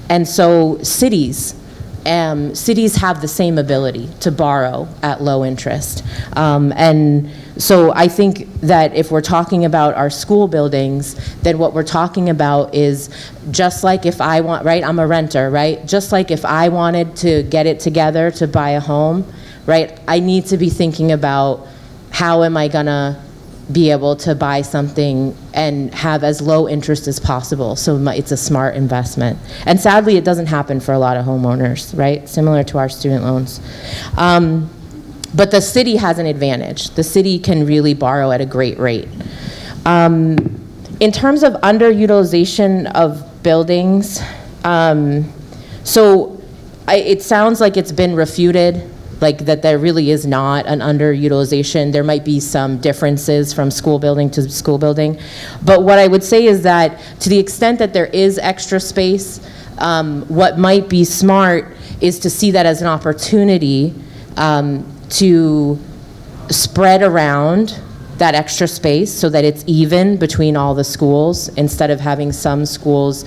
And so cities have the same ability to borrow at low interest. And so I think that if we're talking about our school buildings, then what we're talking about is just like if I want, right, I'm a renter, right? Just like if I wanted to get it together to buy a home, right, I need to be thinking about how am I gonna be able to buy something and have as low interest as possible, so it's a smart investment. And sadly, it doesn't happen for a lot of homeowners, right? Similar to our student loans. But the city has an advantage. The city can really borrow at a great rate. In terms of underutilization of buildings, it sounds like it's been refuted, like that there really is not an underutilization. There might be some differences from school building to school building. But what I would say is that to the extent that there is extra space, what might be smart is to see that as an opportunity to spread around that extra space so that it's even between all the schools, instead of having some schools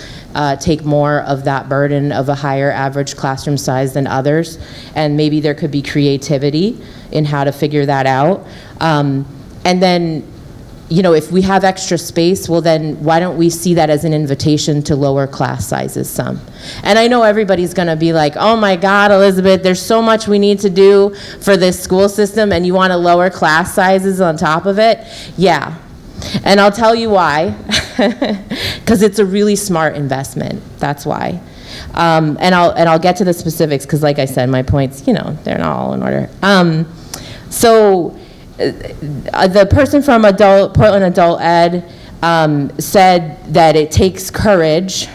take more of that burden of a higher average classroom size than others. And maybe there could be creativity in how to figure that out. And then, you know, if we have extra space, well then why don't we see that as an invitation to lower class sizes some? And I know everybody's gonna be like, oh my God, Elizabeth, there's so much we need to do for this school system and you wanna lower class sizes on top of it? Yeah, and I'll tell you why. Because it's a really smart investment, that's why. And I'll get to the specifics, because like I said, my points, you know, they're not all in order. The person from Portland Adult Ed said that it takes courage.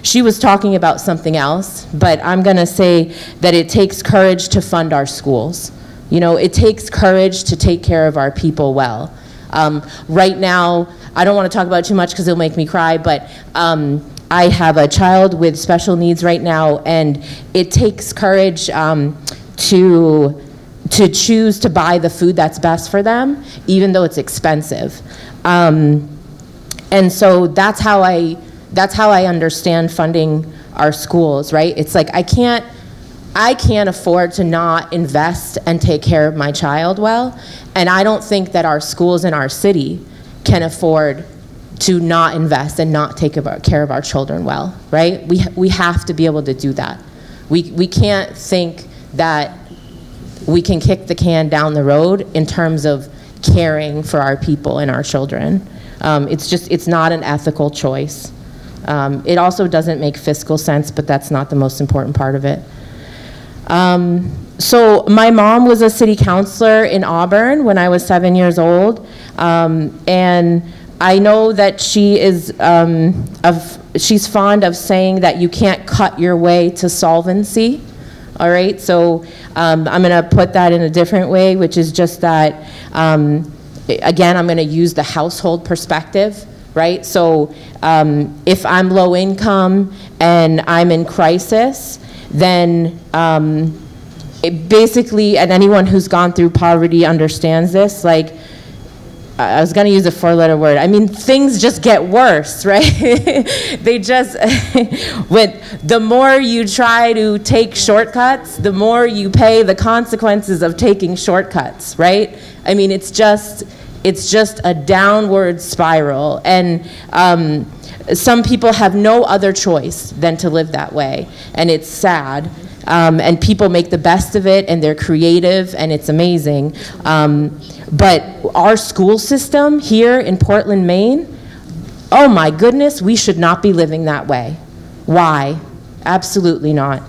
She was talking about something else, but I'm gonna say that it takes courage to fund our schools. You know, it takes courage to take care of our people well. Right now, I don't want to talk about it too much because it'll make me cry, but I have a child with special needs right now, and it takes courage to choose to buy the food that's best for them, even though it's expensive. And so that's how I understand funding our schools, right? It's like I can't afford to not invest and take care of my child well, and I don't think that our schools in our city can afford to not invest and not take care of our children well, right? We have to be able to do that. We can't think that we can kick the can down the road in terms of caring for our people and our children. It's not an ethical choice. It also doesn't make fiscal sense, but that's not the most important part of it. So my mom was a city councilor in Auburn when I was 7 years old, and I know that she is she's fond of saying that you can't cut your way to solvency. All right, so I'm going to put that in a different way, which is just that, again, I'm going to use the household perspective, right? So if I'm low income and I'm in crisis, then basically, and anyone who's gone through poverty understands this, like, I was going to use a four-letter word. I mean, things just get worse, right? They just, the more you try to take shortcuts, the more you pay the consequences of taking shortcuts, right? I mean, it's just a downward spiral. And some people have no other choice than to live that way. And it's sad. And people make the best of it, and they're creative, and it's amazing. But our school system here in Portland, Maine, oh my goodness, we should not be living that way. Why? Absolutely not.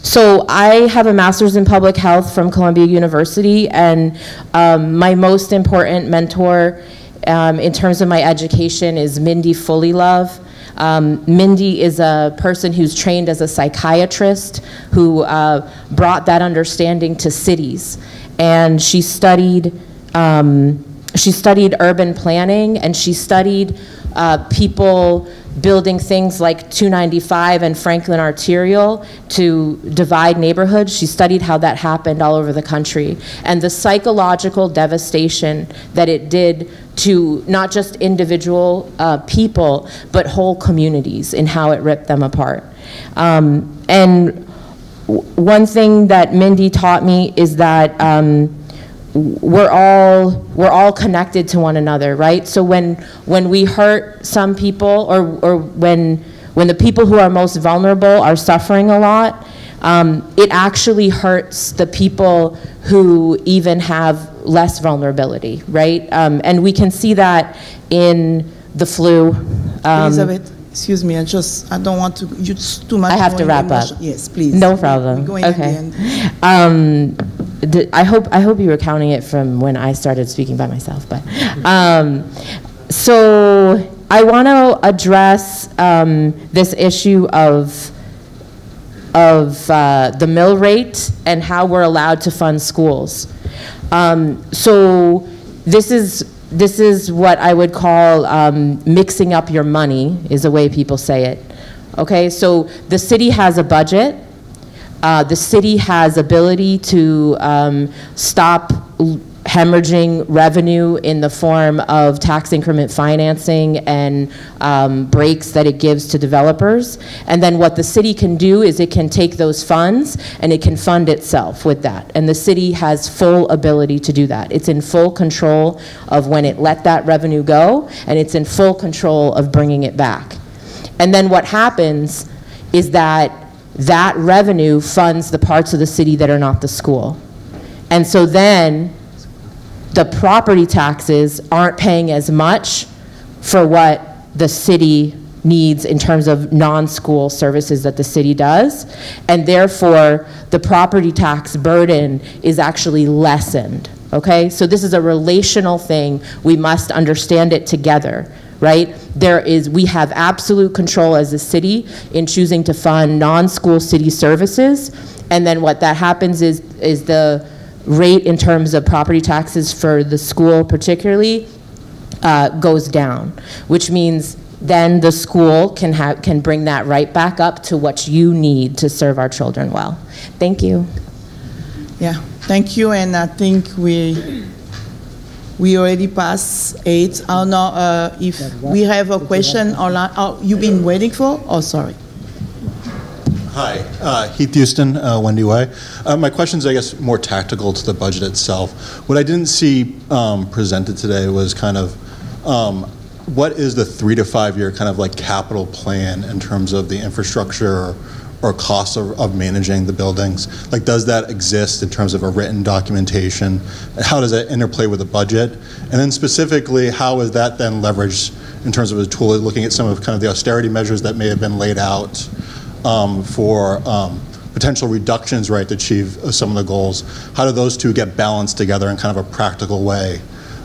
So I have a master's in public health from Columbia University, and my most important mentor in terms of my education is Mindy Fullylove. Mindy is a person who's trained as a psychiatrist who brought that understanding to cities. And she studied urban planning, and she studied people building things like 295 and Franklin Arterial to divide neighborhoods. She studied how that happened all over the country and the psychological devastation that it did to not just individual people, but whole communities and how it ripped them apart. And one thing that Mindy taught me is that we're all connected to one another, right? So when we hurt some people, or when the people who are most vulnerable are suffering a lot, it actually hurts the people who even have less vulnerability, right? And we can see that in the flu. Elizabeth, excuse me, I don't want to use too much. I have to wrap up. Yes, please. No problem. We're going Okay. at the end. I hope you were counting it from when I started speaking by myself, but so I want to address this issue of the mill rate and how we're allowed to fund schools. So this is what I would call mixing up your money, is the way people say it. Okay, so the city has a budget. The city has ability to stop hemorrhaging revenue in the form of tax increment financing and breaks that it gives to developers. And then what the city can do is it can take those funds and it can fund itself with that. And the city has full ability to do that. It's in full control of when it let that revenue go, and it's in full control of bringing it back. And then what happens is that revenue funds the parts of the city that are not the school. And so then the property taxes aren't paying as much for what the city needs in terms of non-school services that the city does, and therefore the property tax burden is actually lessened, okay? So this is a relational thing. We must understand it together, right? We have absolute control as a city in choosing to fund non-school city services, and then what that happens is the rate in terms of property taxes for the school particularly goes down, which means then the school can bring that right back up to what you need to serve our children well. Thank you. Yeah, thank you, and I think we already passed 8. I don't know if we have a question online. Oh, you've been waiting for? Oh, sorry. Hi, Heath Houston, Wendy Way. My question is, I guess, more tactical to the budget itself. What I didn't see presented today was kind of what is the 3 to 5 year kind of like capital plan in terms of the infrastructure or costs of managing the buildings? Like, does that exist in terms of a written documentation? How does that interplay with the budget? And then specifically, how is that then leveraged in terms of a tool, looking at some of kind of the austerity measures that may have been laid out for potential reductions, right, to achieve some of the goals? How do those two get balanced together in kind of a practical way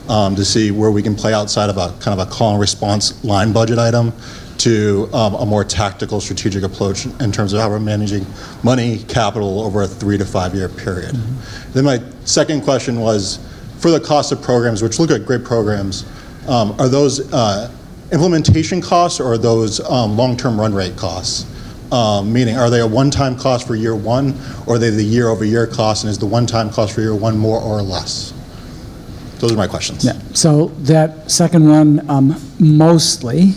to see where we can play outside of a kind of a call and response line budget item to a more tactical strategic approach in terms of how we're managing money, capital over a 3 to 5 year period? Mm-hmm. Then my second question was, for the cost of programs, which look like great programs, are those implementation costs, or are those long-term run rate costs? Meaning, are they a one-time cost for year one, or are they the year-over-year cost, and is the one-time cost for year one more or less? Those are my questions. Yeah. So that second one, mostly,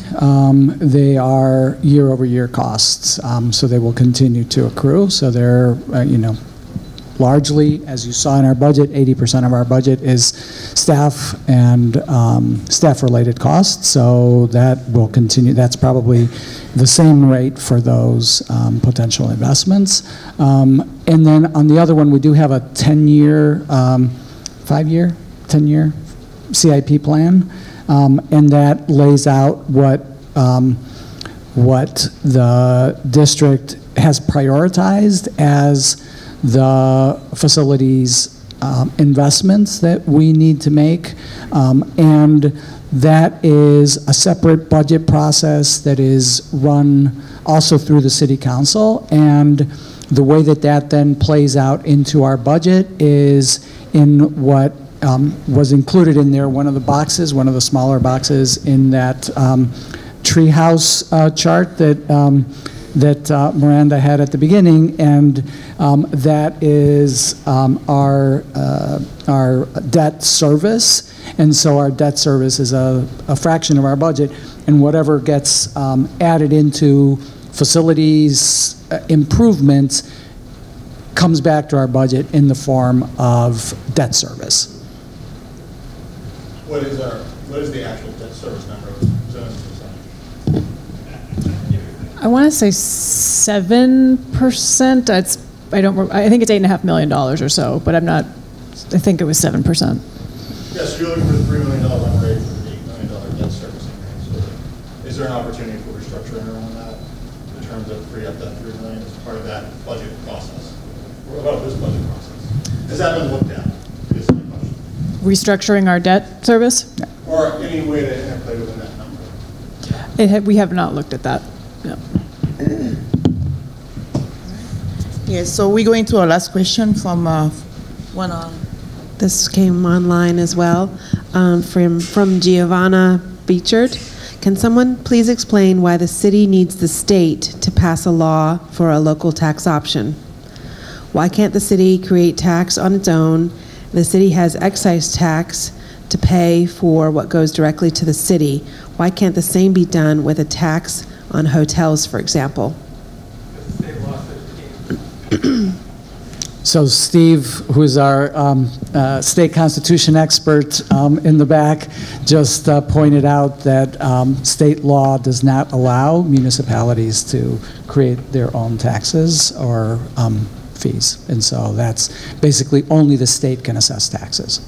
they are year-over-year costs, so they will continue to accrue. So they're, largely, as you saw in our budget, 80% of our budget is staff and staff-related costs. So that will continue. That's probably the same rate for those potential investments. And then on the other one, we do have a 10-year, 10-year CIP plan, and that lays out what the district has prioritized as the facilities investments that we need to make, and that is a separate budget process that is run also through the City Council, and the way that that then plays out into our budget is in what was included in there, one of the boxes, one of the smaller boxes in that treehouse chart that Miranda had at the beginning, and that is our debt service. And so our debt service is a fraction of our budget, and whatever gets added into facilities improvements comes back to our budget in the form of debt service. What is the actual debt service number? I want to say 7%. I think it's $8.5 million or so, but I'm not. I think it was 7%. Yes, you're looking for the $3 million run rate for the $8 million debt servicing. So, is there an opportunity for restructuring around that in terms of free up that $3 million as part of that budget process, or about this budget process? Has that been looked at? Is my question. Restructuring our debt service? Yeah. Or any way to interplay within that number? We have not looked at that. No. Yes, so we're going to our last question from one on. This came online as well from Giovanna Beechard. Can someone please explain why the city needs the state to pass a law for a local tax option? Why can't the city create tax on its own? The city has excise tax to pay for what goes directly to the city. Why can't the same be done with a tax on hotels, for example? So Steve, who's our state constitution expert in the back, just pointed out that state law does not allow municipalities to create their own taxes or fees. And so that's basically only the state can assess taxes.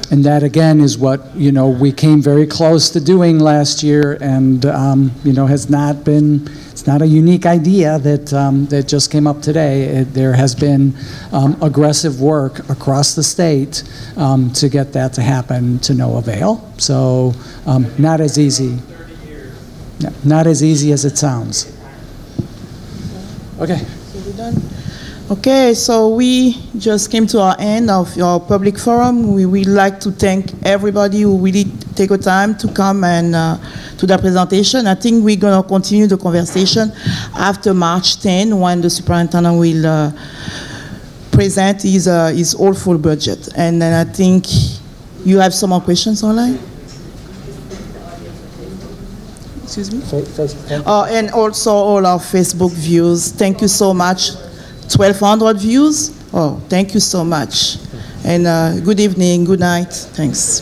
And that, again, is what, we came very close to doing last year, and, has not been, it's not a unique idea that just came up today. There has been aggressive work across the state to get that to happen to no avail. So not as easy. Yeah, not as easy as it sounds. Okay. So we're done. Okay, so we just came to our end of your public forum. We would like to thank everybody who really take the time to come and to the presentation. I think we're going to continue the conversation after March 10 when the superintendent will present his whole full budget. And then I think you have some more questions online? Excuse me? And also all our Facebook views. Thank you so much. 1,200 views. Oh, thank you so much. And good evening, good night. Thanks.